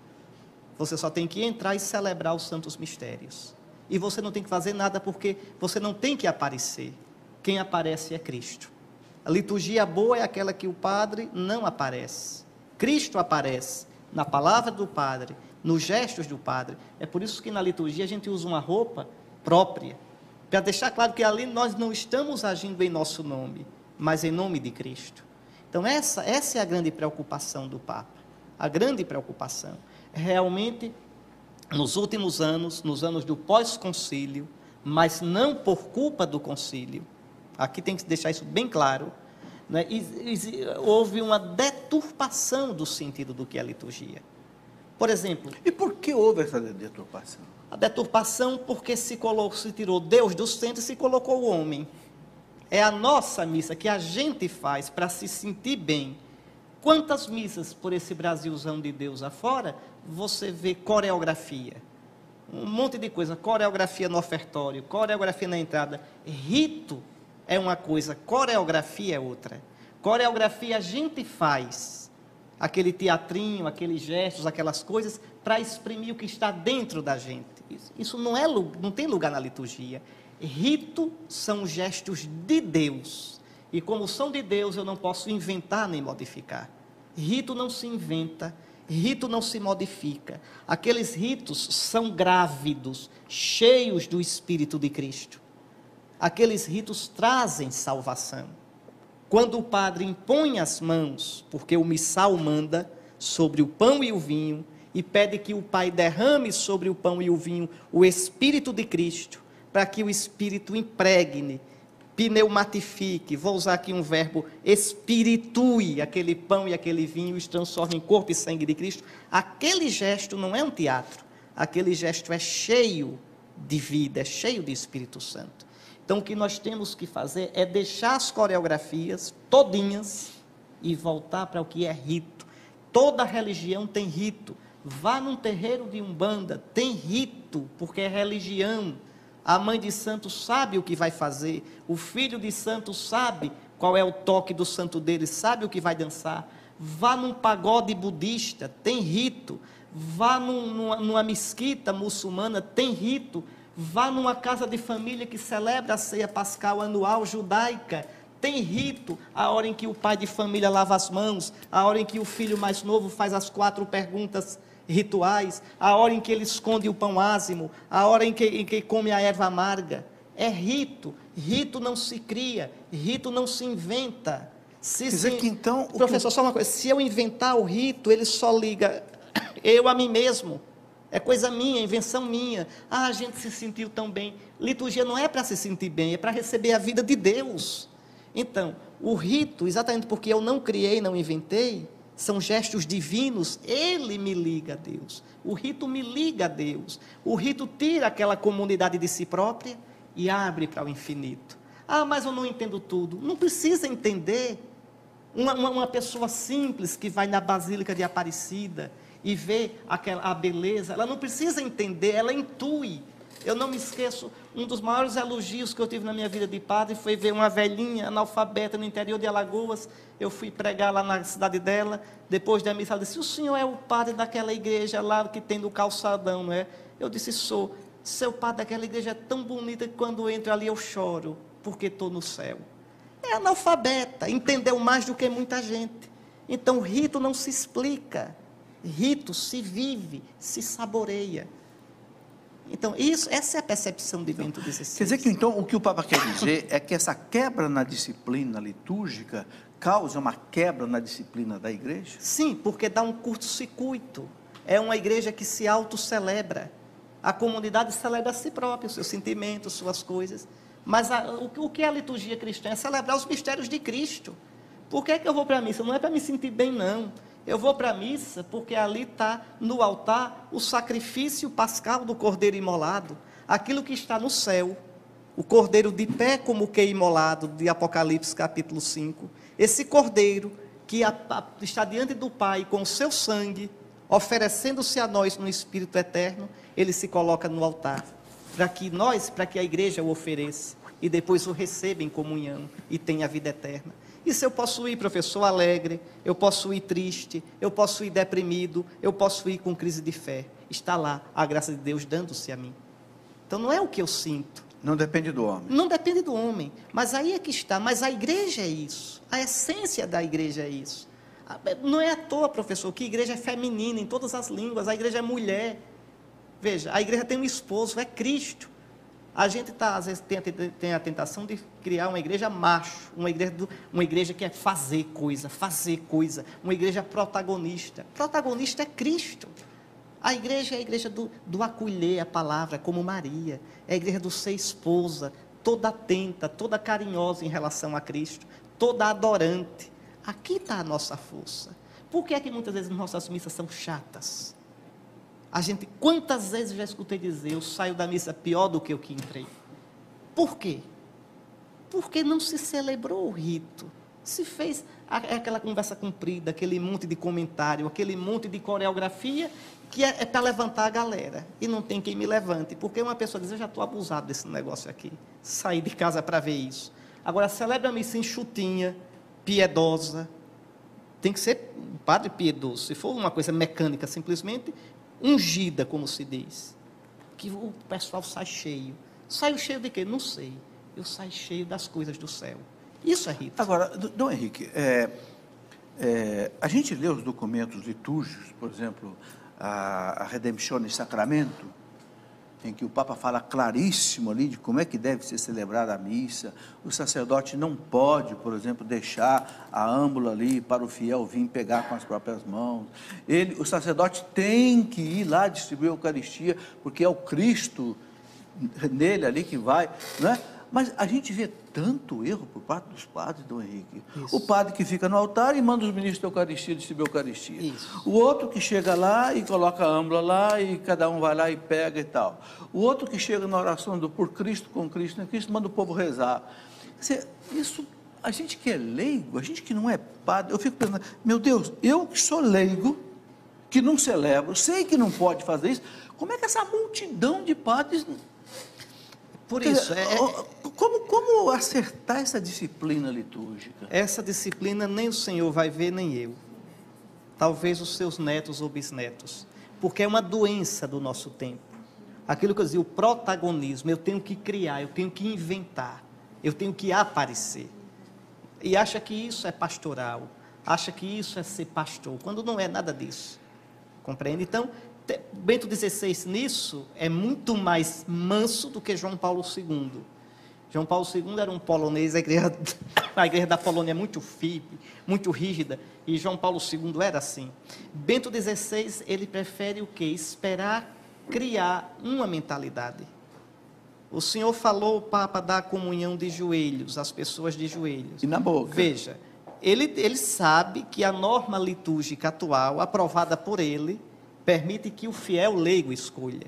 Você só tem que entrar e celebrar os santos mistérios. E você não tem que fazer nada porque você não tem que aparecer. Quem aparece é Cristo. A liturgia boa é aquela que o padre não aparece. Cristo aparece na palavra do padre, nos gestos do padre. É por isso que na liturgia a gente usa uma roupa própria, para deixar claro que ali nós não estamos agindo em nosso nome, mas em nome de Cristo. Então essa é a grande preocupação do Papa. A grande preocupação. Realmente, nos últimos anos, nos anos do pós-concílio, mas não por culpa do concílio, aqui tem que deixar isso bem claro, né? Houve uma deturpação do sentido do que é a liturgia. Por exemplo... E por que houve essa deturpação? A deturpação porque se tirou Deus do centro e se colocou o homem. É a nossa missa que a gente faz para se sentir bem. Quantas missas por esse Brasilzão de Deus afora, você vê coreografia, um monte de coisa, coreografia no ofertório, coreografia na entrada. Rito é uma coisa, coreografia é outra. Coreografia a gente faz, aquele teatrinho, aqueles gestos, aquelas coisas, para exprimir o que está dentro da gente. Isso não tem lugar na liturgia. Rito são gestos de Deus. E como são de Deus, eu não posso inventar nem modificar. Rito não se inventa, rito não se modifica. Aqueles ritos são grávidos, cheios do Espírito de Cristo. Aqueles ritos trazem salvação. Quando o padre impõe as mãos, porque o missal manda, sobre o pão e o vinho, e pede que o Pai derrame sobre o pão e o vinho o Espírito de Cristo, para que o Espírito impregne, pneumatifique, vou usar aqui um verbo, espiritue aquele pão e aquele vinho e os transforme em corpo e sangue de Cristo. Aquele gesto não é um teatro, aquele gesto é cheio de vida, é cheio de Espírito Santo. Então o que nós temos que fazer é deixar as coreografias todinhas e voltar para o que é rito. Toda religião tem rito. Vá num terreiro de Umbanda, tem rito, porque é religião. A mãe de santo sabe o que vai fazer, o filho de santo sabe qual é o toque do santo dele, sabe o que vai dançar. Vá num pagode budista, tem rito. Vá numa mesquita muçulmana, tem rito. Vá numa casa de família que celebra a ceia pascal anual judaica, tem rito, a hora em que o pai de família lava as mãos, a hora em que o filho mais novo faz as 4 perguntas rituais, a hora em que ele esconde o pão ázimo, a hora em que come a erva amarga. É rito. Rito não se cria, rito não se inventa. Quer dizer que então... Professor, só uma coisa, se eu inventar o rito, ele só liga eu a mim mesmo. É coisa minha, invenção minha. Ah, a gente se sentiu tão bem. Liturgia não é para se sentir bem, é para receber a vida de Deus. Então, o rito, exatamente porque eu não criei, não inventei, são gestos divinos, ele me liga a Deus. O rito me liga a Deus. O rito tira aquela comunidade de si própria e abre para o infinito. Ah, mas eu não entendo tudo. Não precisa entender. Uma pessoa simples que vai na Basílica de Aparecida e vê a beleza, ela não precisa entender, ela intui. Eu não me esqueço, um dos maiores elogios que eu tive na minha vida de padre foi ver uma velhinha analfabeta no interior de Alagoas. Eu fui pregar lá na cidade dela, depois da missa ela disse, o senhor é o padre daquela igreja lá que tem no calçadão, não é? Eu disse, sou. Seu padre daquela igreja é tão bonita que quando eu entro ali eu choro, porque estou no céu. É analfabeta, entendeu mais do que muita gente. Então, rito não se explica, rito se vive, se saboreia. Então, essa é a percepção de Bento XVI. Quer dizer que, então, o que o Papa quer dizer é que essa quebra na disciplina litúrgica causa uma quebra na disciplina da igreja? Sim, porque dá um curto-circuito. É uma igreja que se autocelebra. A comunidade celebra a si própria, os seus sentimentos, suas coisas. Mas o que é a liturgia cristã? É celebrar os mistérios de Cristo. Por que é que eu vou para a missa? Não é para me sentir bem, não. Eu vou para a missa porque ali está no altar o sacrifício pascal do Cordeiro imolado, aquilo que está no céu, o Cordeiro de pé como que imolado, de Apocalipse capítulo 5, esse Cordeiro que está diante do Pai com o seu sangue, oferecendo-se a nós no Espírito eterno, ele se coloca no altar, para que a igreja o ofereça, e depois o receba em comunhão, e tenha a vida eterna. Isso eu posso ir, professor, alegre, eu posso ir triste, eu posso ir deprimido, eu posso ir com crise de fé. Está lá a graça de Deus dando-se a mim. Então não é o que eu sinto. Não depende do homem. Não depende do homem, mas aí é que está. Mas a igreja é isso, a essência da igreja é isso. Não é à toa, professor, que a igreja é feminina em todas as línguas, a igreja é mulher. Veja, a igreja tem um esposo, é Cristo. A gente às vezes tem a tentação de criar uma igreja macho, uma igreja que é fazer coisa, uma igreja protagonista. Protagonista é Cristo. A igreja é a igreja do acolher a palavra, como Maria. É a igreja do ser esposa, toda atenta, toda carinhosa em relação a Cristo, toda adorante. Aqui está a nossa força. Por que é que muitas vezes nossas missas são chatas? Quantas vezes já escutei dizer, eu saio da missa pior do que o que entrei. Por quê? Porque não se celebrou o rito. Se fez aquela conversa comprida, aquele monte de comentário, aquele monte de coreografia, que é para levantar a galera. E não tem quem me levante, porque uma pessoa diz, eu já estou abusado desse negócio aqui. Saí de casa para ver isso. Agora, celebra a missa enxutinha, piedosa. Tem que ser um padre piedoso. Se for uma coisa mecânica, simplesmente ungida, como se diz, que o pessoal sai cheio. Saio cheio de quê? Não sei. Eu saio cheio das coisas do céu. Isso é rito. Agora, Dom Henrique, a gente lê os documentos litúrgicos, por exemplo, a Redemptione Sacramento, em que o Papa fala claríssimo ali de como é que deve ser celebrada a missa. O sacerdote não pode, por exemplo, deixar a âmbula ali para o fiel vir pegar com as próprias mãos. O sacerdote tem que ir lá distribuir a Eucaristia, porque é o Cristo nele ali que vai, não é? Mas a gente vê tanto erro por parte dos padres, Dom Henrique. Isso. O padre que fica no altar e manda os ministros da Eucaristia distribuir a Eucaristia. Isso. O outro que chega lá e coloca a âmbula lá e cada um vai lá e pega e tal. O outro que chega na oração do por Cristo, com Cristo, em Cristo, manda o povo rezar. Quer dizer, isso, a gente que é leigo, a gente que não é padre, eu fico pensando, meu Deus, eu que sou leigo, que não celebro, sei que não pode fazer isso, como é que essa multidão de padres... Por isso, como acertar essa disciplina litúrgica? Essa disciplina nem o Senhor vai ver, nem eu. Talvez os seus netos ou bisnetos. Porque é uma doença do nosso tempo. Aquilo que eu dizia, o protagonismo, eu tenho que criar, eu tenho que inventar, eu tenho que aparecer. E acha que isso é pastoral, acha que isso é ser pastor, quando não é nada disso. Compreende? Então, Bento XVI nisso é muito mais manso do que João Paulo II. João Paulo II era um polonês, a igreja da Polônia é muito firme, muito rígida, e João Paulo II era assim. Bento XVI, ele prefere o quê? Esperar criar uma mentalidade. O Senhor falou, o Papa, da comunhão de joelhos, as pessoas de joelhos. E na boca. Veja, ele sabe que a norma litúrgica atual, aprovada por ele, permite que o fiel leigo escolha.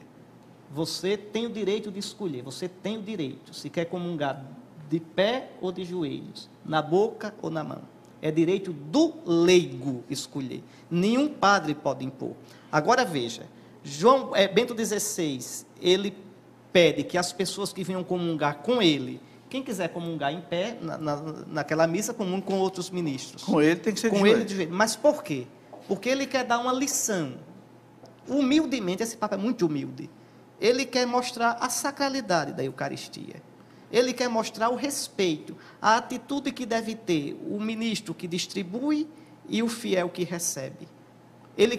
Você tem o direito de escolher, você tem o direito, se quer comungar de pé ou de joelhos, na boca ou na mão. É direito do leigo escolher. Nenhum padre pode impor. Agora veja, Bento XVI, ele pede que as pessoas que venham comungar com ele, quem quiser comungar em pé, naquela missa, comungue com outros ministros. Com ele tem que ser com ele de joelho. Mas por quê? Porque ele quer dar uma lição. Humildemente, esse Papa é muito humilde. Ele quer mostrar a sacralidade da Eucaristia. Ele quer mostrar o respeito, a atitude que deve ter o ministro que distribui e o fiel que recebe. Ele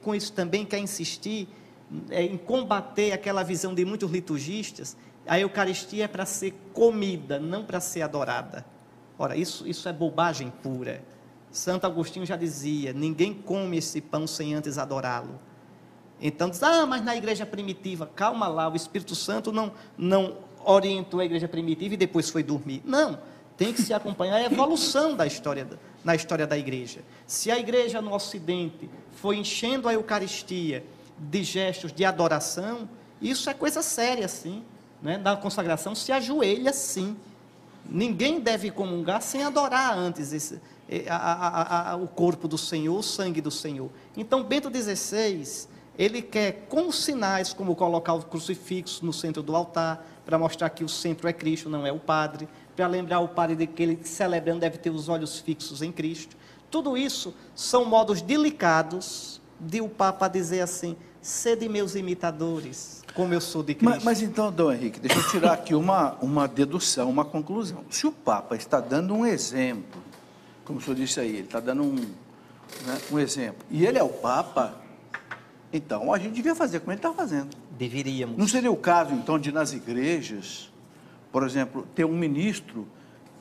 com isso também quer insistir em combater aquela visão de muitos liturgistas. A Eucaristia é para ser comida, não para ser adorada. Ora, isso é bobagem pura. Santo Agostinho já dizia, ninguém come esse pão sem antes adorá-lo. Então diz, mas na igreja primitiva, calma lá, o Espírito Santo não orientou a igreja primitiva e depois foi dormir. Não, tem que se acompanhar a evolução na história da igreja. Se a igreja no Ocidente foi enchendo a Eucaristia de gestos de adoração, isso é coisa séria, sim. Né? Na consagração se ajoelha, sim. Ninguém deve comungar sem adorar antes o corpo do Senhor, o sangue do Senhor. Então, Bento XVI, ele quer, com sinais, como colocar o crucifixo no centro do altar, para mostrar que o centro é Cristo, não é o padre, para lembrar o padre de que ele, celebrando, deve ter os olhos fixos em Cristo. Tudo isso são modos delicados de o Papa dizer assim, sede meus imitadores, como eu sou de Cristo. Mas então, Dom Henrique, deixa eu tirar aqui uma dedução, uma conclusão. Se o Papa está dando um exemplo, como o senhor disse aí, ele está dando um exemplo, e ele é o Papa, então a gente devia fazer como ele está fazendo. Deveríamos. Não seria o caso, então, de nas igrejas, por exemplo, ter um ministro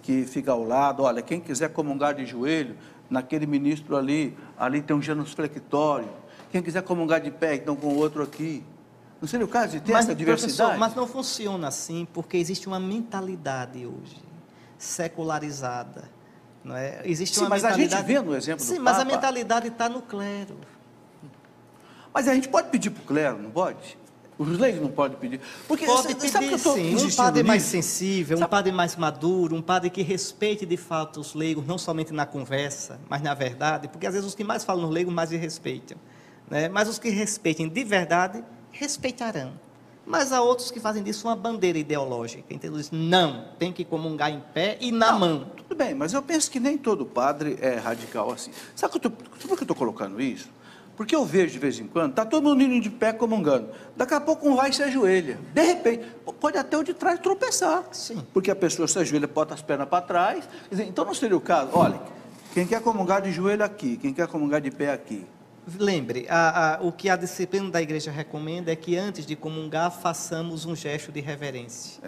que fica ao lado, olha, quem quiser comungar de joelho, naquele ministro ali tem um genuflexório, quem quiser comungar de pé, então com o outro aqui. Não seria o caso de ter essa diversidade? Professor, mas não funciona assim, porque existe uma mentalidade hoje, secularizada. Não é? Existe uma mas mentalidade... a gente vê no exemplo do Papa... Sim, mas a mentalidade está no clero. Mas a gente pode pedir para o clero, não pode? Os leigos não podem pedir. Porque pode pedir, sim. Um padre mais sensível, um padre mais maduro, um padre que respeite de fato os leigos, não somente na conversa, mas na verdade, porque às vezes os que mais falam nos leigos mais se respeitam. Né? Mas os que respeitem de verdade, respeitarão. Mas há outros que fazem disso uma bandeira ideológica. Então eles dizem, não, tem que comungar em pé e na mão. Tudo bem, mas eu penso que nem todo padre é radical assim. Sabe por que eu estou colocando isso? Porque eu vejo de vez em quando, está todo mundo indo de pé comungando. Daqui a pouco um vai e se ajoelha. De repente, pode até o de trás tropeçar. Sim. Porque a pessoa se ajoelha, bota as pernas para trás. Então não seria o caso, olha, quem quer comungar de joelho aqui, quem quer comungar de pé aqui. Lembre, o que a disciplina da igreja recomenda é que antes de comungar, façamos um gesto de reverência.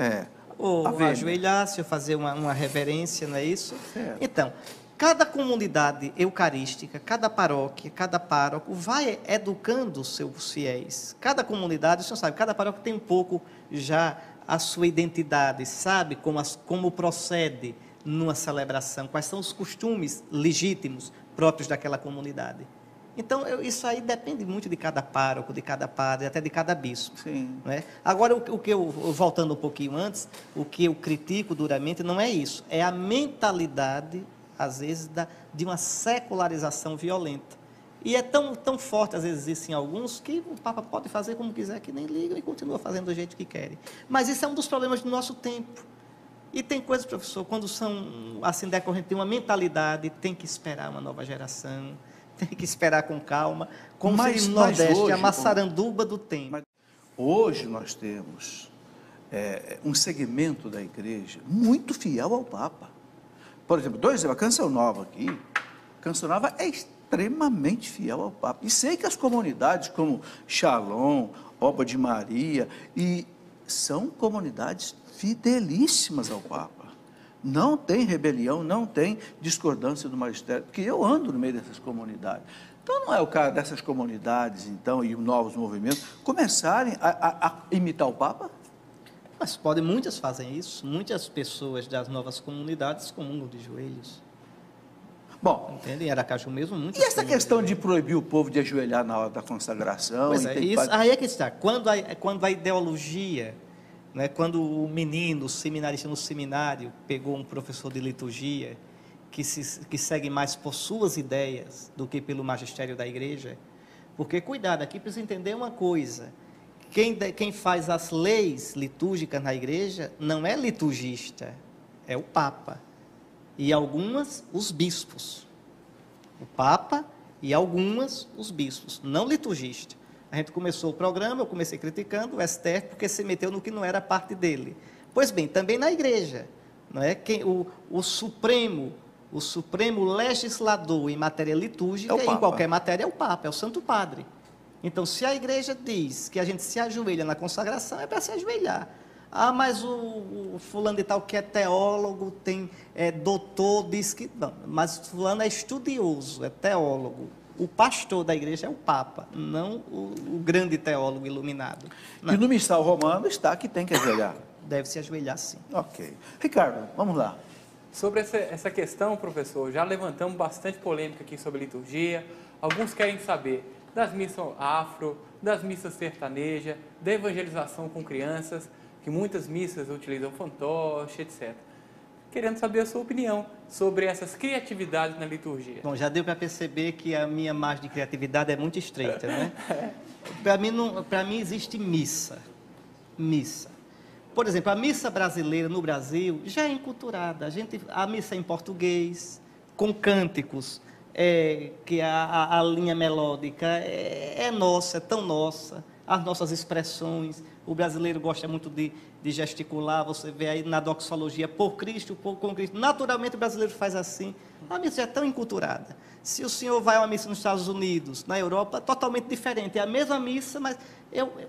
Ou ajoelhar-se, ou fazer uma reverência, não é isso? Certo. Então, cada comunidade eucarística, cada paróquia, cada pároco vai educando os seus fiéis. Cada comunidade, o senhor sabe, cada paróquia tem um pouco já a sua identidade, sabe como procede numa celebração, quais são os costumes legítimos próprios daquela comunidade. Então, isso aí depende muito de cada pároco, de cada padre, até de cada bispo. Sim. Não é? Agora, o que voltando um pouquinho antes, o que eu critico duramente não é isso, é a mentalidade, às vezes, de uma secularização violenta. E é tão forte, às vezes, isso em alguns, que o Papa pode fazer como quiser, que nem liga e continua fazendo do jeito que querem. Mas isso é um dos problemas do nosso tempo. E tem coisas, professor, quando são, assim, decorrente de uma mentalidade, tem que esperar uma nova geração, tem que esperar com calma, como se no Nordeste, hoje, a maçaranduba do tempo. Hoje nós temos um segmento da igreja muito fiel ao Papa. Por exemplo, a Canção Nova aqui, a Canção Nova é extremamente fiel ao Papa. E sei que as comunidades como Shalom, Oba de Maria, são comunidades fidelíssimas ao Papa. Não tem rebelião, não tem discordância do magistério, porque eu ando no meio dessas comunidades. Então, não é o caso dessas comunidades, então, e novos movimentos, começarem a imitar o Papa? Mas muitas fazem isso, muitas pessoas das novas comunidades comungam de joelhos. Bom, entende? Em Aracaju mesmo, muitas. E essa questão de proibir o povo de ajoelhar na hora da consagração? Pois é, isso, aí é que está. Quando a ideologia, né, quando o menino, o seminarista no seminário, pegou um professor de liturgia que segue mais por suas ideias do que pelo magistério da igreja, porque, cuidado, aqui precisa entender uma coisa: quem faz as leis litúrgicas na igreja não é liturgista, é o Papa. E algumas, os bispos. O Papa e algumas, os bispos, não liturgista. A gente começou o programa, eu comecei criticando o STF porque se meteu no que não era parte dele. Pois bem, também na igreja, não é? O Supremo legislador em matéria litúrgica, em qualquer matéria, é o Papa, é o Santo Padre. Então, se a igreja diz que a gente se ajoelha na consagração, é para se ajoelhar. Ah, mas o fulano de tal que é teólogo, doutor, diz que... Não, mas fulano é estudioso, é teólogo. O pastor da igreja é o Papa, não o grande teólogo iluminado. Não. E no missal romano está que tem que ajoelhar. Deve se ajoelhar, sim. Ok. Ricardo, vamos lá. Sobre essa questão, professor, já levantamos bastante polêmica aqui sobre liturgia. Alguns querem saber das missas afro, das missas sertanejas, da evangelização com crianças, que muitas missas utilizam fantoche, etc. Querendo saber a sua opinião sobre essas criatividades na liturgia. Bom, já deu para perceber que a minha margem de criatividade é muito estreita, né? Para mim existe missa. Por exemplo, a missa brasileira no Brasil já é enculturada. A missa é em português, com cânticos, que a linha melódica é nossa, é tão nossa. As nossas expressões, o brasileiro gosta muito de gesticular, você vê aí na doxologia, por Cristo, com Cristo. Naturalmente o brasileiro faz assim. A missa já é tão enculturada. Se o senhor vai a uma missa nos Estados Unidos, na Europa, totalmente diferente. É a mesma missa, mas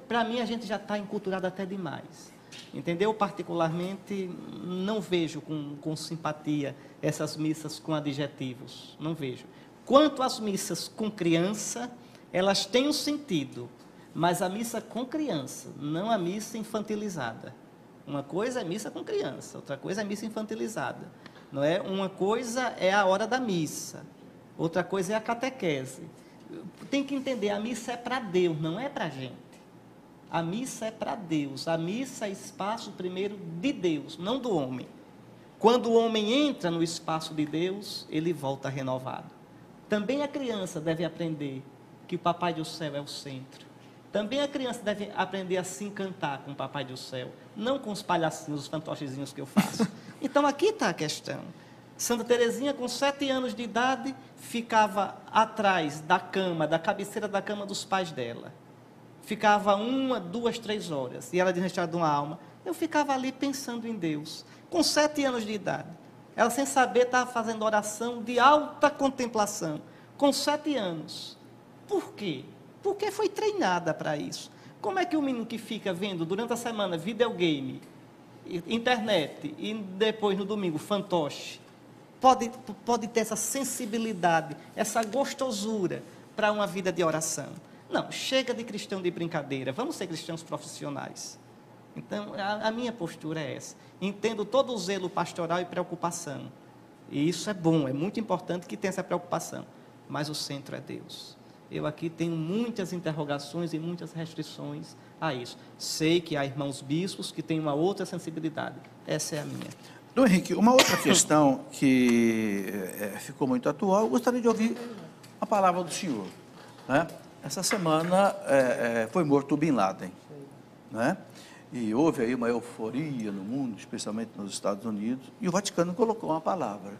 para mim a gente já está enculturado até demais. Entendeu? Particularmente, não vejo com simpatia essas missas com adjetivos. Não vejo. Quanto às missas com criança, elas têm um sentido. Mas a missa com criança, não a missa infantilizada. Uma coisa é missa com criança, outra coisa é missa infantilizada. Não é? Uma coisa é a hora da missa, outra coisa é a catequese. Tem que entender, a missa é para Deus, não é para a gente. A missa é para Deus, a missa é espaço primeiro de Deus, não do homem. Quando o homem entra no espaço de Deus, ele volta renovado. Também a criança deve aprender que o Papai do Céu é o centro. Também a criança deve aprender a se encantar com o Papai do Céu, não com os palhacinhos, os fantochezinhos que eu faço. Então, aqui está a questão. Santa Teresinha, com 7 anos de idade, ficava atrás da cama, da cabeceira da cama dos pais dela. Ficava 1, 2, 3 horas. E ela diz na História de uma Alma, eu ficava ali pensando em Deus. Com 7 anos de idade. Ela, sem saber, estava fazendo oração de alta contemplação. Com 7 anos. Por quê? Porque foi treinada para isso. Como é que o menino que fica vendo durante a semana videogame, internet e depois no domingo fantoche, pode ter essa sensibilidade, essa gostosura para uma vida de oração? Não, chega de cristão de brincadeira, vamos ser cristãos profissionais. Então, a minha postura é essa. Entendo todo o zelo pastoral e preocupação. E isso é bom, é muito importante que tenha essa preocupação. Mas o centro é Deus. Eu aqui tenho muitas interrogações e muitas restrições a isso. Sei que há irmãos bispos que têm uma outra sensibilidade. Essa é a minha. Dom Henrique, uma outra questão que ficou muito atual, eu gostaria de ouvir a palavra do senhor. Né? Essa semana foi morto o Bin Laden. Né? E houve aí uma euforia no mundo, especialmente nos Estados Unidos, e o Vaticano colocou uma palavra.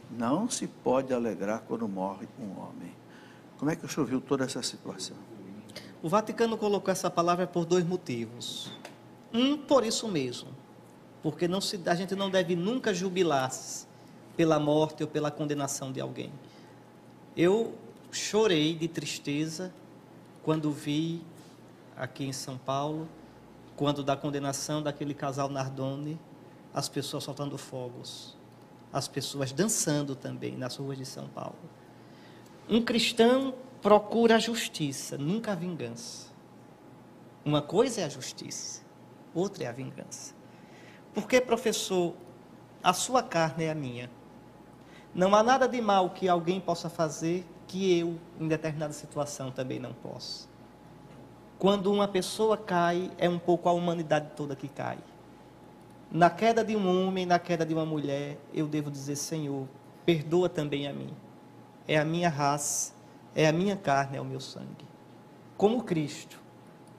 Não se pode alegrar quando morre um homem. Como é que o senhor viu toda essa situação? O Vaticano colocou essa palavra por 2 motivos. Por isso mesmo, porque a gente não deve nunca jubilar-se pela morte ou pela condenação de alguém. Eu chorei de tristeza quando vi aqui em São Paulo, quando da condenação daquele casal Nardoni, as pessoas soltando fogos, as pessoas dançando também nas ruas de São Paulo. Um cristão procura a justiça, nunca a vingança. Uma coisa é a justiça, outra é a vingança. Porque, professor, a sua carne é a minha. Não há nada de mal que alguém possa fazer que eu, em determinada situação, também não possa. Quando uma pessoa cai, é um pouco a humanidade toda que cai. Na queda de um homem, na queda de uma mulher, eu devo dizer, Senhor, perdoa também a mim. É a minha raça, é a minha carne, é o meu sangue. Como Cristo,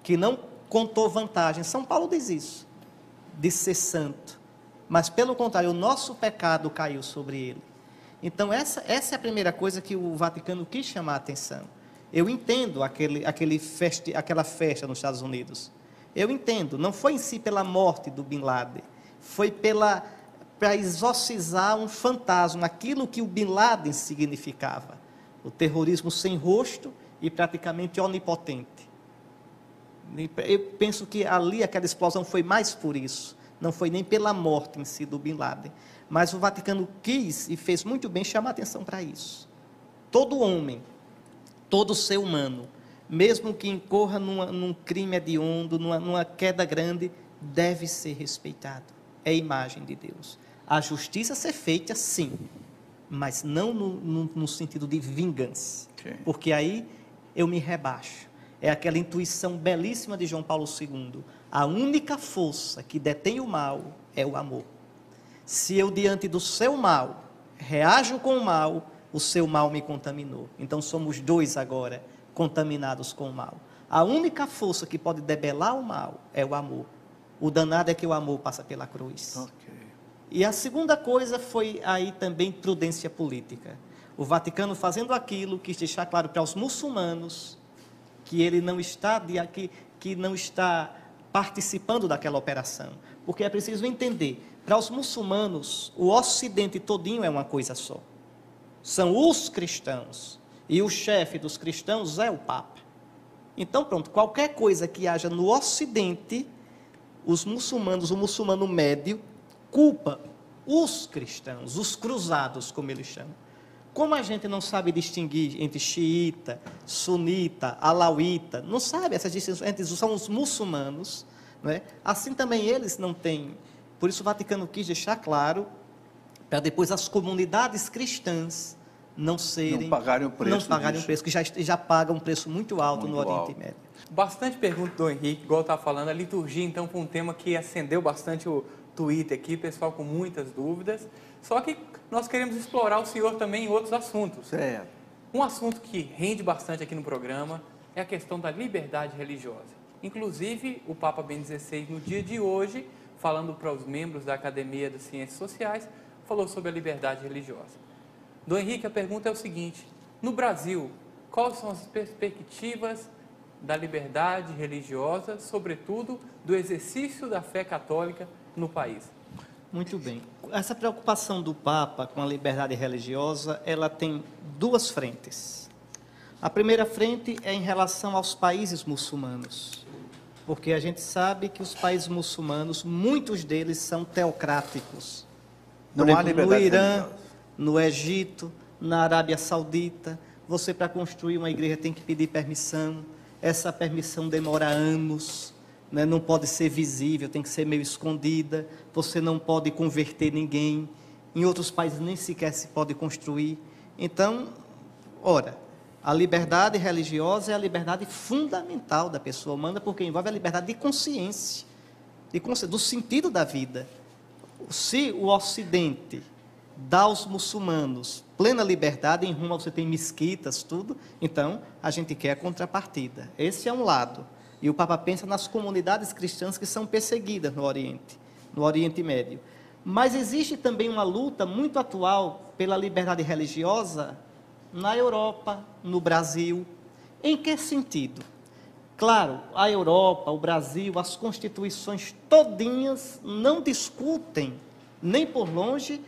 que não contou vantagem, São Paulo diz isso, de ser santo, mas pelo contrário, o nosso pecado caiu sobre ele. Então essa é a primeira coisa que o Vaticano quis chamar a atenção. Eu entendo aquela festa nos Estados Unidos. Eu entendo, não foi em si pela morte do Bin Laden, foi para exorcizar um fantasma, aquilo que o Bin Laden significava. O terrorismo sem rosto e praticamente onipotente. Eu penso que ali aquela explosão foi mais por isso, não foi nem pela morte em si do Bin Laden. Mas o Vaticano quis e fez muito bem chamar atenção para isso. Todo homem, todo ser humano, mesmo que incorra num crime hediondo, numa queda grande, deve ser respeitado. É a imagem de Deus. A justiça ser feita, sim, mas não no sentido de vingança. Sim. Porque aí eu me rebaixo. É aquela intuição belíssima de João Paulo II. A única força que detém o mal é o amor. Se eu, diante do seu mal, reajo com o mal, o seu mal me contaminou. Então, somos dois agora, contaminados com o mal. A única força que pode debelar o mal é o amor. O danado é que o amor passa pela cruz. Okay. E a segunda coisa foi aí também prudência política. O Vaticano fazendo aquilo, quis deixar claro para os muçulmanos que ele não está, que não está participando daquela operação. Porque é preciso entender, para os muçulmanos, o Ocidente todinho é uma coisa só. São os cristãos. E o chefe dos cristãos é o Papa. Então, pronto, qualquer coisa que haja no Ocidente, os muçulmanos, o muçulmano médio, culpa os cristãos, os cruzados, como eles chamam. Como a gente não sabe distinguir entre xiita, sunita, alauíta, não sabe essas distinções, são os muçulmanos, não é? Assim também eles não têm. Por isso o Vaticano quis deixar claro, para depois as comunidades cristãs não pagarem o preço, que já pagam um preço muito alto no Oriente Médio. Bastante pergunta do Henrique, igual eu estava falando, a liturgia então foi um tema que acendeu bastante o Twitter aqui, pessoal com muitas dúvidas, só que nós queremos explorar o senhor também em outros assuntos. Certo. Um assunto que rende bastante aqui no programa é a questão da liberdade religiosa. Inclusive, o Papa Bento XVI, no dia de hoje, falando para os membros da Academia das Ciências Sociais, falou sobre a liberdade religiosa. Dom Henrique, a pergunta é o seguinte: no Brasil, quais são as perspectivas da liberdade religiosa, sobretudo do exercício da fé católica no país? Muito bem. Essa preocupação do Papa com a liberdade religiosa, ela tem duas frentes. A primeira frente é em relação aos países muçulmanos, porque a gente sabe que os países muçulmanos, muitos deles são teocráticos. Não há liberdade no Irã, religiosa. No Egito, na Arábia Saudita, você para construir uma igreja tem que pedir permissão, essa permissão demora anos, né? Não pode ser visível, tem que ser meio escondida, você não pode converter ninguém, em outros países nem sequer se pode construir. Então, ora, a liberdade religiosa é a liberdade fundamental da pessoa humana, porque envolve a liberdade de consciência, do sentido da vida. Se o Ocidente dá aos muçulmanos plena liberdade, em Roma você tem mesquitas, tudo, então a gente quer a contrapartida. Esse é um lado. E o Papa pensa nas comunidades cristãs que são perseguidas no Oriente Médio. Mas existe também uma luta muito atual pela liberdade religiosa na Europa, no Brasil. Em que sentido? Claro, a Europa, o Brasil, as constituições todinhas não discutem, nem por longe,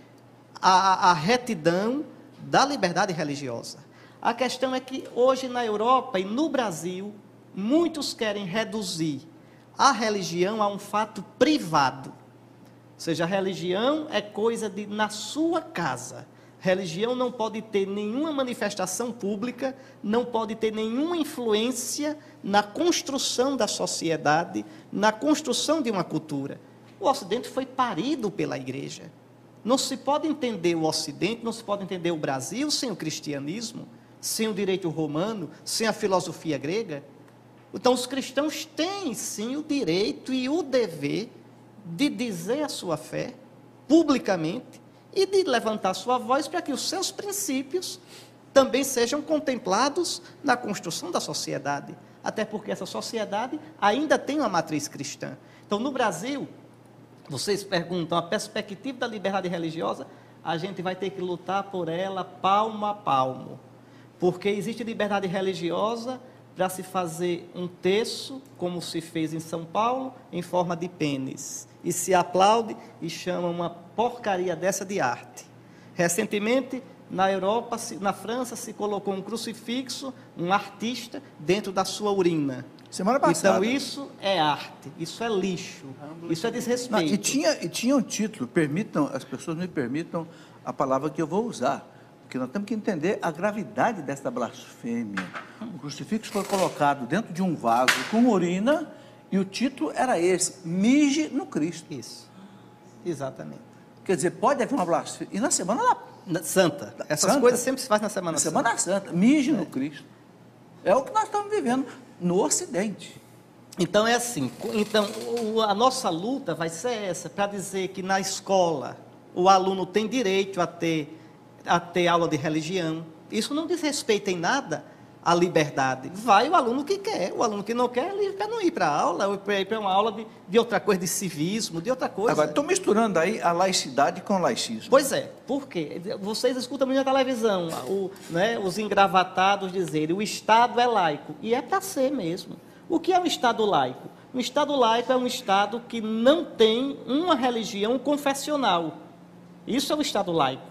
a retidão da liberdade religiosa. A questão é que hoje na Europa e no Brasil, muitos querem reduzir a religião a um fato privado. Ou seja, a religião é coisa de na sua casa. Religião não pode ter nenhuma manifestação pública, não pode ter nenhuma influência na construção da sociedade, na construção de uma cultura. O Ocidente foi parido pela Igreja. Não se pode entender o Ocidente, não se pode entender o Brasil sem o cristianismo, sem o direito romano, sem a filosofia grega. Então, os cristãos têm, sim, o direito e o dever de dizer a sua fé publicamente e de levantar sua voz para que os seus princípios também sejam contemplados na construção da sociedade. Até porque essa sociedade ainda tem uma matriz cristã. Então, no Brasil, vocês perguntam a perspectiva da liberdade religiosa, a gente vai ter que lutar por ela palmo a palmo. Porque existe liberdade religiosa para se fazer um terço, como se fez em São Paulo, em forma de pênis. E se aplaude e chama uma porcaria dessa de arte. Recentemente, na Europa, na França, se colocou um crucifixo, um artista, dentro da sua urina. Semana passada. Então, isso é arte, isso é lixo, isso é desrespeito. Não, e tinha um título, as pessoas me permitam a palavra que eu vou usar, porque nós temos que entender a gravidade desta blasfêmia. O crucifixo foi colocado dentro de um vaso com urina e o título era esse: mije no Cristo. Isso, exatamente. Quer dizer, pode haver uma blasfêmia. E na Semana Santa. Essas Santa, coisas sempre se fazem na Semana Santa. Semana Santa, mije no Cristo. É o que nós estamos vivendo no Ocidente. Então é assim, a nossa luta vai ser essa, para dizer que na escola o aluno tem direito a ter aula de religião. Isso não diz respeito em nada à liberdade. Vai o aluno que quer, o aluno que não quer, ele para não ir para a aula, ou para ir para uma aula de outra coisa, de civismo, de outra coisa. Agora, estou misturando aí a laicidade com o laicismo. Pois é, por quê? Vocês escutam muito na televisão, os engravatados dizerem, o Estado é laico, e é para ser mesmo. O que é um Estado laico? Um Estado laico é um Estado que não tem uma religião confessional. Isso é um Estado laico.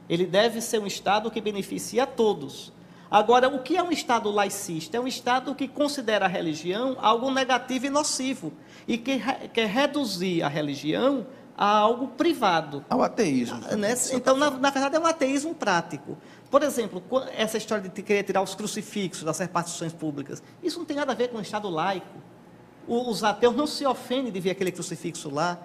Ele deve ser um Estado que beneficia a todos. Agora, o que é um Estado laicista? É um Estado que considera a religião algo negativo e nocivo, e que quer reduzir a religião a algo privado. Ao ateísmo. Né? Então, na verdade, é um ateísmo prático. Por exemplo, essa história de querer tirar os crucifixos das repartições públicas, isso não tem nada a ver com o Estado laico. Os ateus não se ofendem de ver aquele crucifixo lá.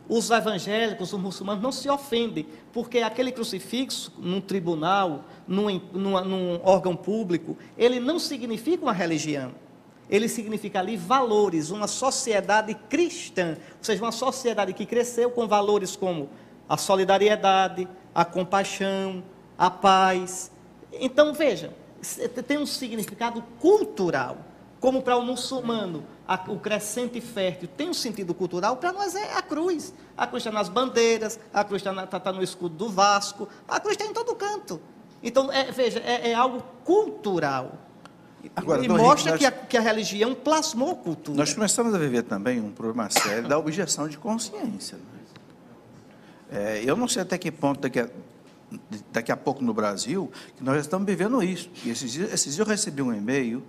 Os evangélicos, os muçulmanos, não se ofendem, porque aquele crucifixo, num tribunal, num órgão público, ele não significa uma religião. Ele significa ali valores, uma sociedade cristã, ou seja, uma sociedade que cresceu com valores como a solidariedade, a compaixão, a paz. Então, veja, tem um significado cultural, como para o muçulmano, o crescente fértil tem um sentido cultural, para nós é a cruz. A cruz está nas bandeiras, a cruz está no escudo do Vasco, a cruz está em todo canto. Então, veja, é algo cultural. Agora, e mostra que a religião plasmou cultura. Nós começamos a viver também um problema sério da objeção de consciência. Eu não sei até que ponto, daqui a pouco no Brasil, que nós estamos vivendo isso. E esses dias eu recebi um e-mail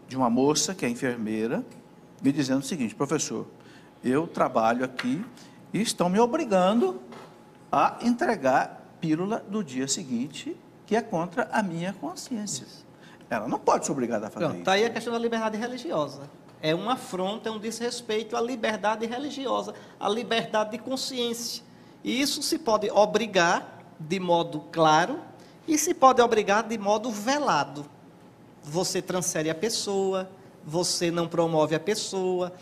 de uma moça que é enfermeira, me dizendo o seguinte: professor, eu trabalho aqui e estão me obrigando a entregar pílula do dia seguinte, que é contra a minha consciência. Ela não pode ser obrigada a fazer isso. Está aí a questão da liberdade religiosa. É uma afronta, é um desrespeito à liberdade religiosa, à liberdade de consciência. E isso se pode obrigar de modo claro e se pode obrigar de modo velado. Você transfere a pessoa, você não promove a pessoa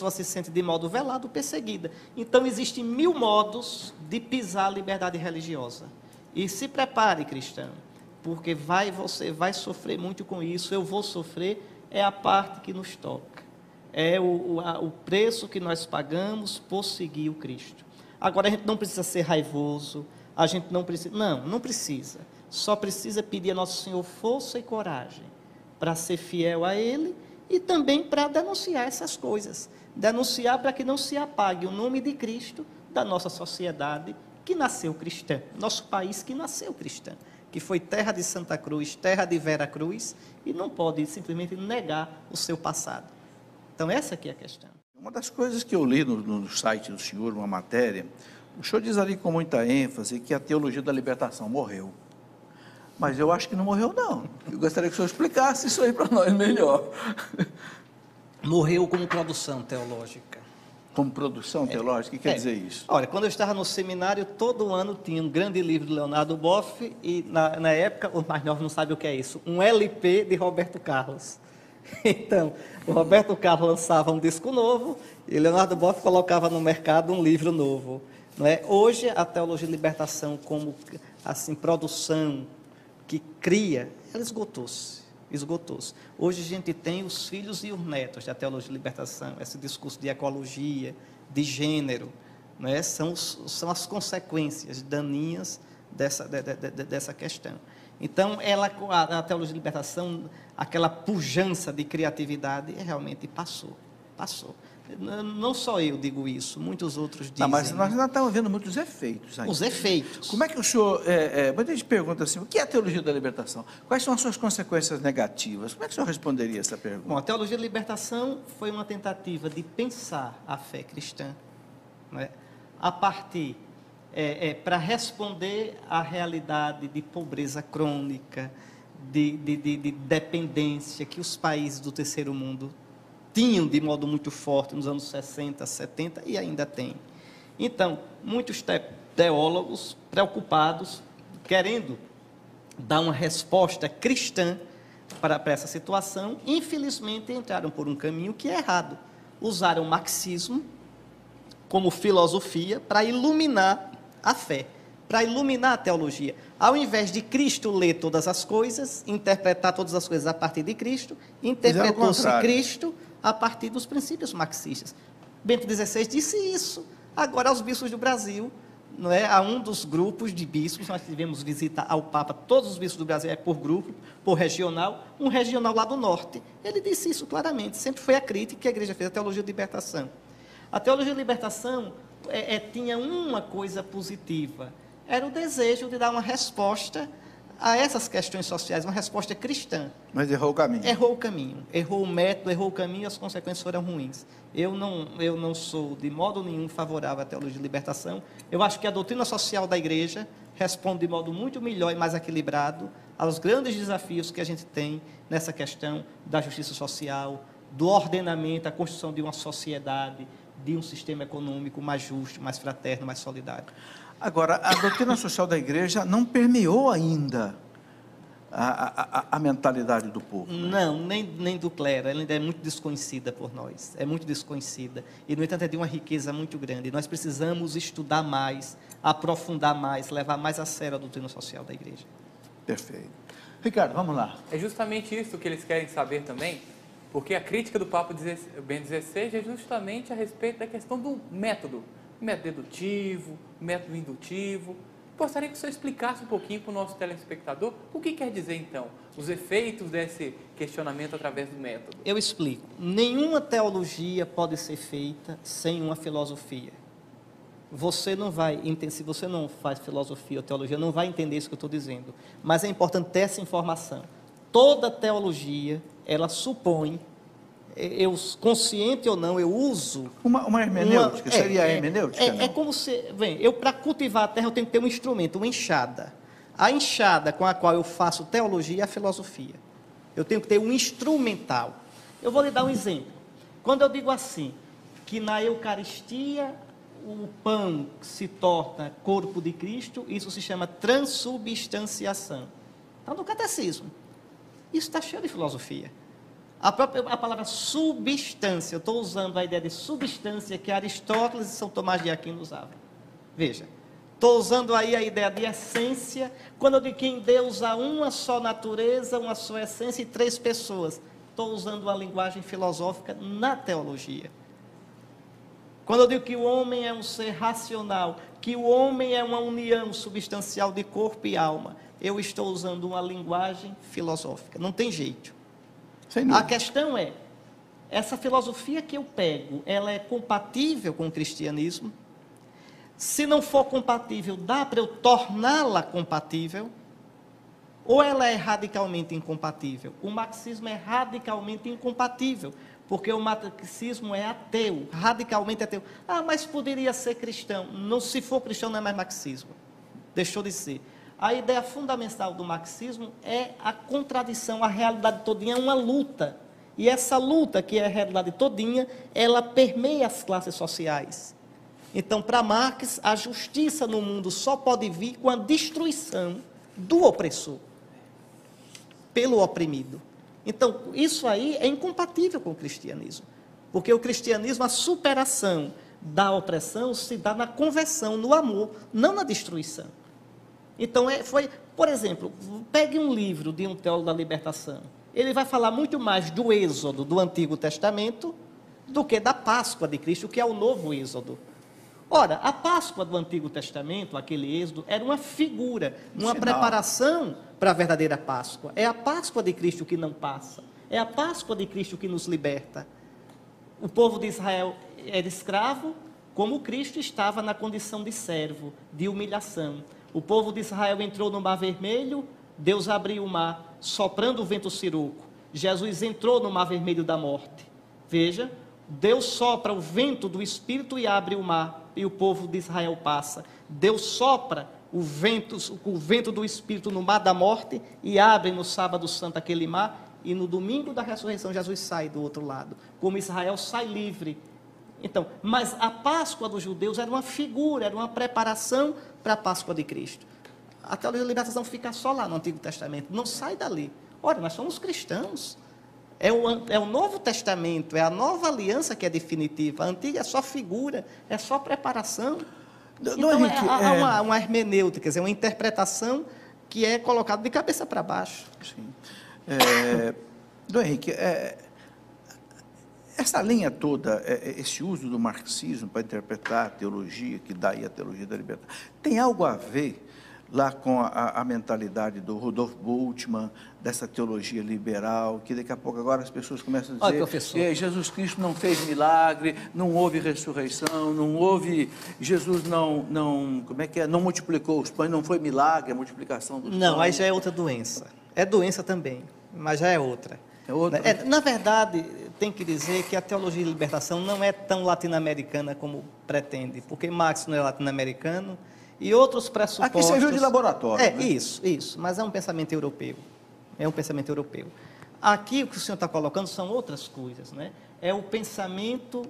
se sente de modo velado perseguida. Então, existem 1000 modos de pisar a liberdade religiosa. E se prepare, cristão, porque você vai sofrer muito com isso, eu vou sofrer, é a parte que nos toca. É o preço que nós pagamos por seguir o Cristo. Agora, a gente não precisa ser raivoso, a gente não precisa... Não precisa. Só precisa pedir a Nosso Senhor força e coragem para ser fiel a Ele e também para denunciar essas coisas. Denunciar para que não se apague o nome de Cristo da nossa sociedade que nasceu cristã, nosso país que nasceu cristã. que foi terra de Santa Cruz, terra de Vera Cruz, e não pode simplesmente negar o seu passado. Então, essa aqui é a questão. Uma das coisas que eu li no site do senhor, uma matéria, o senhor diz ali com muita ênfase que a teologia da libertação morreu. Mas eu acho que não morreu, não. Eu gostaria que o senhor explicasse isso aí para nós melhor. Morreu como produção teológica. Como produção teológica, o que quer dizer isso? Olha, quando eu estava no seminário, todo ano tinha um grande livro de Leonardo Boff e, na época, os mais novos não sabem o que é isso, um LP de Roberto Carlos. Então, o Roberto Carlos lançava um disco novo e Leonardo Boff colocava no mercado um livro novo. Não é? Hoje, a teologia de libertação como assim, produção que cria, ela esgotou-se. Hoje a gente tem os filhos e os netos da teologia de libertação, esse discurso de ecologia, de gênero, né? São as consequências daninhas dessa questão. Então, a teologia de libertação, aquela pujança de criatividade, realmente passou. Não só eu digo isso, muitos outros dizem. Não, mas nós ainda estamos vendo muitos efeitos ainda. Os efeitos. Como é que o senhor... muita gente pergunta assim, o que é a teologia da libertação? Quais são as suas consequências negativas? Como é que o senhor responderia essa pergunta? Bom, a teologia da libertação foi uma tentativa de pensar a fé cristã, né, a partir... para responder à realidade de pobreza crônica, de dependência que os países do terceiro mundo tinham de modo muito forte nos anos 60, 70 e ainda tem. Então, muitos teólogos preocupados, querendo dar uma resposta cristã para essa situação, infelizmente entraram por um caminho que é errado. Usaram o marxismo como filosofia para iluminar a fé, para iluminar a teologia. Ao invés de Cristo ler todas as coisas, interpretar todas as coisas a partir de Cristo, interpretou-se Cristo a partir dos princípios marxistas. Bento XVI disse isso. Agora, aos bispos do Brasil, não é? A um dos grupos de bispos, nós tivemos visita ao Papa, todos os bispos do Brasil é por grupo, por regional, um regional lá do norte. Ele disse isso claramente, sempre foi a crítica que a igreja fez, a teologia de libertação. A teologia de libertação tinha uma coisa positiva, era o desejo de dar uma resposta a essas questões sociais, uma resposta cristã. Mas errou o caminho. Errou o caminho, errou o método, errou o caminho e as consequências foram ruins. Eu não sou de modo nenhum favorável à teologia de libertação. Eu acho que a doutrina social da igreja responde de modo muito melhor e mais equilibrado aos grandes desafios que a gente tem nessa questão da justiça social, do ordenamento, a construção de uma sociedade, de um sistema econômico mais justo, mais fraterno, mais solidário. Agora, a doutrina social da igreja não permeou ainda a mentalidade do povo. Né? Não, nem do clero, ela ainda é muito desconhecida por nós, é muito desconhecida, e no entanto é de uma riqueza muito grande. Nós precisamos estudar mais, aprofundar mais, levar mais a sério a doutrina social da igreja. Perfeito. Ricardo, vamos lá. É justamente isso que eles querem saber também, porque a crítica do Papa Bento XVI é justamente a respeito da questão do método dedutivo, método indutivo. Gostaria que o senhor explicasse um pouquinho para o nosso telespectador o que quer dizer, então, os efeitos desse questionamento através do método. Eu explico. Nenhuma teologia pode ser feita sem uma filosofia. Você não vai entender, se você não faz filosofia ou teologia, não vai entender isso que eu estou dizendo. Mas é importante ter essa informação. Toda teologia, ela supõe, eu consciente ou não, eu uso... Uma hermenêutica, seria a hermenêutica? É como se... para cultivar a terra eu tenho que ter um instrumento, uma enxada. A enxada com a qual eu faço teologia é a filosofia. Eu tenho que ter um instrumental. Eu vou lhe dar um exemplo. Quando eu digo assim, que na Eucaristia o pão se torna corpo de Cristo, isso se chama transubstanciação. Está no catecismo. Isso está cheio de filosofia. A palavra substância, eu estou usando a ideia de substância que Aristóteles e São Tomás de Aquino usavam. Veja, estou usando aí a ideia de essência, quando eu digo que em Deus há uma só natureza, uma só essência e três pessoas. Estou usando uma linguagem filosófica na teologia. Quando eu digo que o homem é um ser racional, que o homem é uma união substancial de corpo e alma, eu estou usando uma linguagem filosófica, não tem jeito. A questão é, essa filosofia que eu pego, ela é compatível com o cristianismo? Se não for compatível, dá para eu torná-la compatível? Ou ela é radicalmente incompatível? O marxismo é radicalmente incompatível, porque o marxismo é ateu, radicalmente ateu. Ah, mas poderia ser cristão. Não, se for cristão, não é mais marxismo. Deixou de ser. A ideia fundamental do marxismo é a contradição, a realidade todinha é uma luta. E essa luta, que é a realidade todinha, ela permeia as classes sociais. Então, para Marx, a justiça no mundo só pode vir com a destruição do opressor, pelo oprimido. Então, isso aí é incompatível com o cristianismo. Porque o cristianismo, a superação da opressão se dá na conversão, no amor, não na destruição. Então, por exemplo, pegue um livro de um teólogo da libertação. Ele vai falar muito mais do Êxodo do Antigo Testamento do que da Páscoa de Cristo, que é o novo Êxodo. Ora, a Páscoa do Antigo Testamento, aquele Êxodo, era uma figura, uma preparação para a verdadeira Páscoa. É a Páscoa de Cristo que não passa. É a Páscoa de Cristo que nos liberta. O povo de Israel era escravo, como Cristo estava na condição de servo, de humilhação. O povo de Israel entrou no Mar Vermelho, Deus abriu o mar, soprando o vento siroco. Jesus entrou no Mar Vermelho da morte. Veja, Deus sopra o vento do Espírito e abre o mar, e o povo de Israel passa. Deus sopra o vento do Espírito no mar da morte e abre no sábado santo aquele mar, e no domingo da ressurreição Jesus sai do outro lado, como Israel sai livre. Então, mas a Páscoa dos judeus era uma figura, era uma preparação para a Páscoa de Cristo. A teologia da libertação fica só lá no Antigo Testamento, não sai dali. Ora, nós somos cristãos. É o Novo Testamento, é a nova aliança que é definitiva. A antiga é só figura, é só preparação. Então, Henrique, há uma hermenêutica, quer dizer, uma interpretação que é colocada de cabeça para baixo. Sim. Dom Henrique, essa linha toda, esse uso do marxismo para interpretar a teologia, que daí a teologia da libertação, tem algo a ver lá com a mentalidade do Rudolf Bultmann, dessa teologia liberal, que daqui a pouco agora as pessoas começam a dizer que Jesus Cristo não fez milagre, não houve ressurreição, não houve, Jesus não multiplicou os pães, não foi milagre a multiplicação dos pães. Não, aí já é outra doença. É doença também, mas já é outra. É outra? Na verdade, tem que dizer que a teologia de libertação não é tão latino-americana como pretende, porque Marx não é latino-americano, e outros pressupostos... Aqui serviu de laboratório. Né? Isso, mas é um pensamento europeu. É um pensamento europeu. Aqui o que o senhor está colocando são outras coisas, né? É o pensamento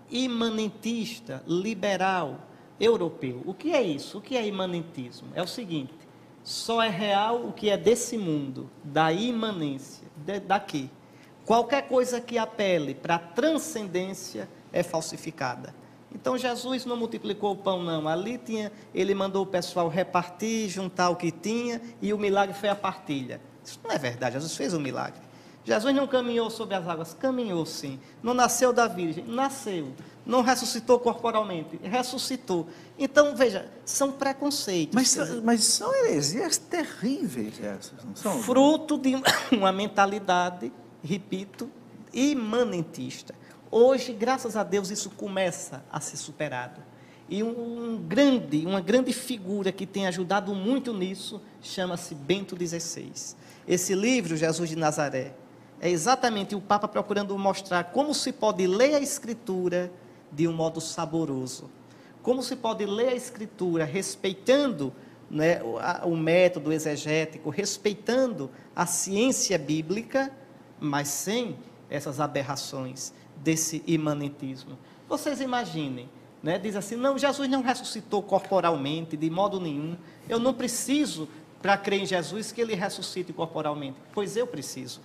imanentista, liberal, europeu. O que é isso? O que é imanentismo? É o seguinte, só é real o que é desse mundo, da imanência, daqui. Qualquer coisa que apele para a transcendência é falsificada. Então, Jesus não multiplicou o pão, não. Ali ele mandou o pessoal repartir, juntar o que tinha, e o milagre foi a partilha. Isso não é verdade, Jesus fez um milagre. Jesus não caminhou sobre as águas, caminhou sim. Não nasceu da Virgem, nasceu. Não ressuscitou corporalmente, ressuscitou. Então, veja, são preconceitos. Mas são heresias terríveis essas, não são? Fruto de uma mentalidade, repito, imanentista. Hoje, graças a Deus, isso começa a ser superado. E uma grande figura que tem ajudado muito nisso, chama-se Bento XVI. Esse livro, Jesus de Nazaré, é exatamente o Papa procurando mostrar como se pode ler a Escritura de um modo saboroso. Como se pode ler a Escritura respeitando, né, o método exegético, respeitando a ciência bíblica, mas sem essas aberrações desse imanentismo. Vocês imaginem, né, diz assim, não, Jesus não ressuscitou corporalmente, de modo nenhum. Eu não preciso, para crer em Jesus, que ele ressuscite corporalmente. Pois eu preciso.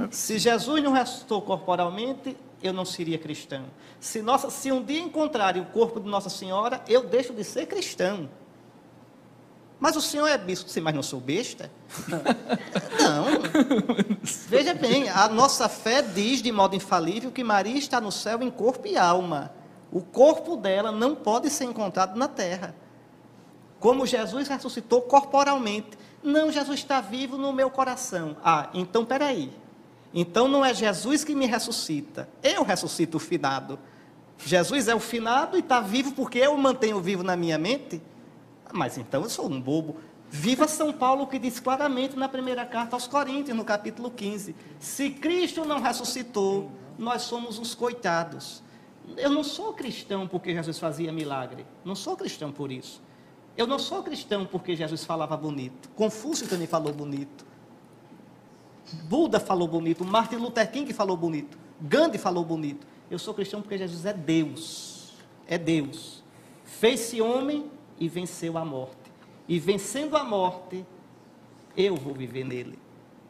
Se Jesus não ressuscitou corporalmente, eu não seria cristão. Se um dia encontrarem o corpo de Nossa Senhora, eu deixo de ser cristão. Mas o senhor é bispo, mas não sou besta? Não. Veja bem, a nossa fé diz de modo infalível que Maria está no céu em corpo e alma. O corpo dela não pode ser encontrado na terra. Como Jesus ressuscitou corporalmente. Não, Jesus está vivo no meu coração. Ah, então peraí. Então não é Jesus que me ressuscita. Eu ressuscito o finado. Jesus é o finado e está vivo porque eu o mantenho vivo na minha mente? Mas então eu sou um bobo. Viva São Paulo, que diz claramente na primeira carta aos Coríntios, no capítulo 15, se Cristo não ressuscitou, nós somos uns coitados. Eu não sou cristão porque Jesus fazia milagre, não sou cristão por isso. Eu não sou cristão porque Jesus falava bonito, Confúcio também falou bonito, Buda falou bonito, Martin Luther King falou bonito, Gandhi falou bonito. Eu sou cristão porque Jesus é Deus, fez-se homem e venceu a morte. E vencendo a morte, eu vou viver nele.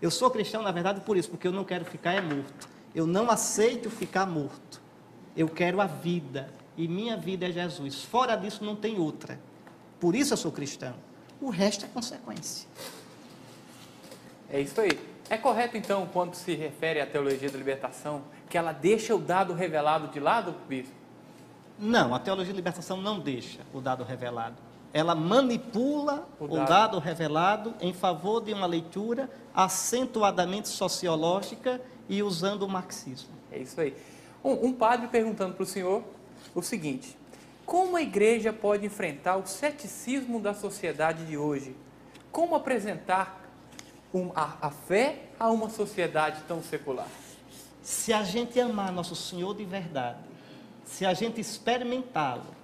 Eu sou cristão, na verdade, por isso, porque eu não quero ficar morto. Eu não aceito ficar morto. Eu quero a vida, e minha vida é Jesus. Fora disso não tem outra. Por isso eu sou cristão. O resto é consequência. É isso aí. É correto, então, quando se refere à teologia da libertação, que ela deixa o dado revelado de lado, bispo? Não, a teologia da libertação não deixa o dado revelado. Ela manipula o dado revelado em favor de uma leitura acentuadamente sociológica e usando o marxismo. É isso aí. Um padre perguntando para o senhor o seguinte: como a igreja pode enfrentar o ceticismo da sociedade de hoje? Como apresentar a fé a uma sociedade tão secular? Se a gente amar Nosso Senhor de verdade, se a gente experimentá-lo,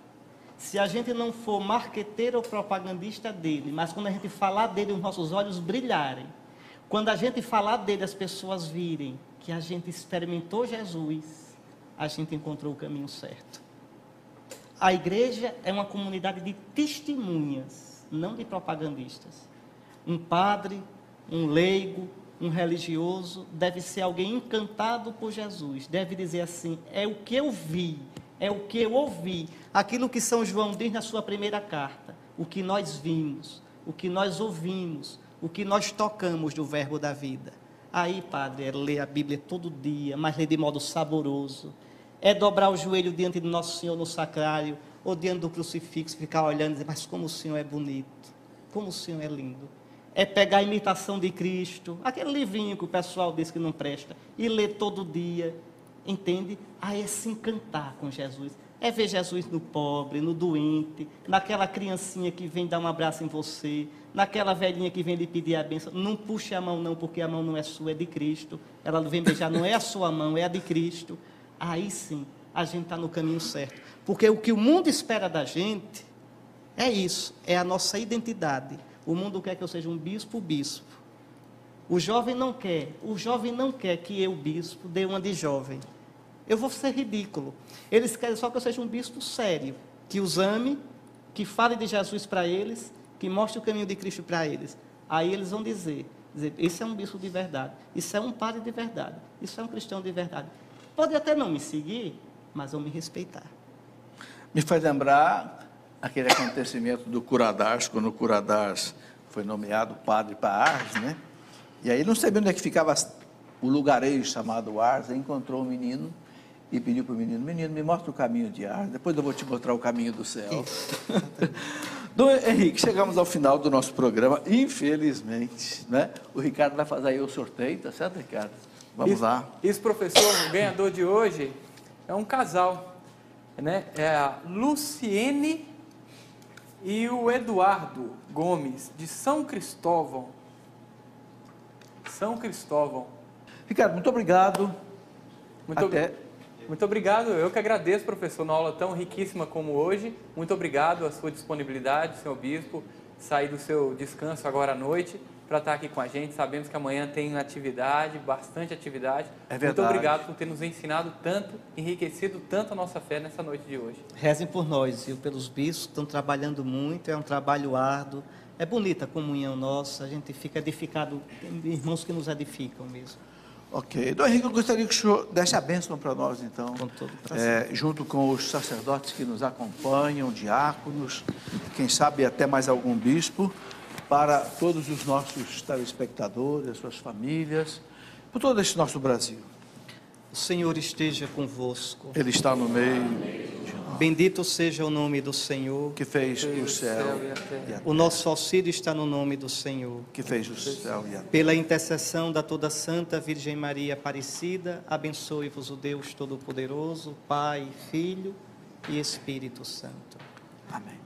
se a gente não for marqueteiro ou propagandista dele, mas quando a gente falar dele, os nossos olhos brilharem, quando a gente falar dele, as pessoas virem que a gente experimentou Jesus, a gente encontrou o caminho certo. A igreja é uma comunidade de testemunhas, não de propagandistas. Um padre, um leigo, um religioso deve ser alguém encantado por Jesus, deve dizer assim: é o que eu vi, é o que eu ouvi, aquilo que São João diz na sua primeira carta, o que nós vimos, o que nós ouvimos, o que nós tocamos do verbo da vida. Aí, padre, é ler a Bíblia todo dia, mas ler de modo saboroso, é dobrar o joelho diante de Nosso Senhor no sacrário, ou diante do crucifixo, ficar olhando e dizer: mas como o Senhor é bonito, como o Senhor é lindo. É pegar a imitação de Cristo, aquele livrinho que o pessoal diz que não presta, e ler todo dia, entende? Aí é se encantar com Jesus, é ver Jesus no pobre, no doente, naquela criancinha que vem dar um abraço em você, naquela velhinha que vem lhe pedir a bênção. Não puxe a mão não, porque a mão não é sua, é de Cristo. Ela vem beijar, não é a sua mão, é a de Cristo. Aí sim, a gente está no caminho certo, porque o que o mundo espera da gente é isso, é a nossa identidade. O mundo quer que eu seja um bispo. O jovem não quer que eu, bispo, dê uma de jovem. Eu vou ser ridículo. Eles querem só que eu seja um bispo sério, que os ame, que fale de Jesus para eles, que mostre o caminho de Cristo para eles. Aí eles vão dizer, esse é um bispo de verdade, isso é um padre de verdade, isso é um cristão de verdade. Pode até não me seguir, mas vão me respeitar. Me faz lembrar aquele acontecimento do Curadars, quando o Curadars foi nomeado padre para Ars, né? E aí, não sabia onde é que ficava o lugarejo chamado Ars, aí encontrou um menino e pediu para o menino: menino, me mostra o caminho de Ars, depois eu vou te mostrar o caminho do céu. Dom Henrique, chegamos ao final do nosso programa, infelizmente, né? O Ricardo vai fazer aí o sorteio, tá certo, Ricardo? Vamos lá. Isso, professor, o ganhador de hoje é um casal, né? É a Luciene e o Eduardo Gomes, de São Cristóvão. São Cristóvão. Ricardo, muito obrigado. Muito obrigado. Eu que agradeço, professor, na aula tão riquíssima como hoje. Muito obrigado a sua disponibilidade, senhor bispo, sair do seu descanso agora à noite para estar aqui com a gente. Sabemos que amanhã tem atividade, bastante atividade. É verdade. Muito obrigado por ter nos ensinado tanto, enriquecido tanto a nossa fé nessa noite de hoje. Rezem por nós, viu? Pelos bispos, estão trabalhando muito, é um trabalho árduo. É bonita a comunhão nossa, a gente fica edificado, irmãos que nos edificam mesmo. Ok. Dom Henrique, eu gostaria que o senhor desse a bênção para nós, então. Com todo prazer. Junto com os sacerdotes que nos acompanham, diáconos, quem sabe até mais algum bispo, para todos os nossos telespectadores, as suas famílias, por todo esse nosso Brasil. O Senhor esteja convosco. Ele está no meio de nós. Bendito seja o nome do Senhor, Que fez o céu e a terra. O nosso auxílio está no nome do Senhor. Que fez o céu e a terra. Pela intercessão da toda Santa Virgem Maria Aparecida, abençoe-vos o Deus Todo-Poderoso, Pai, Filho e Espírito Santo. Amém.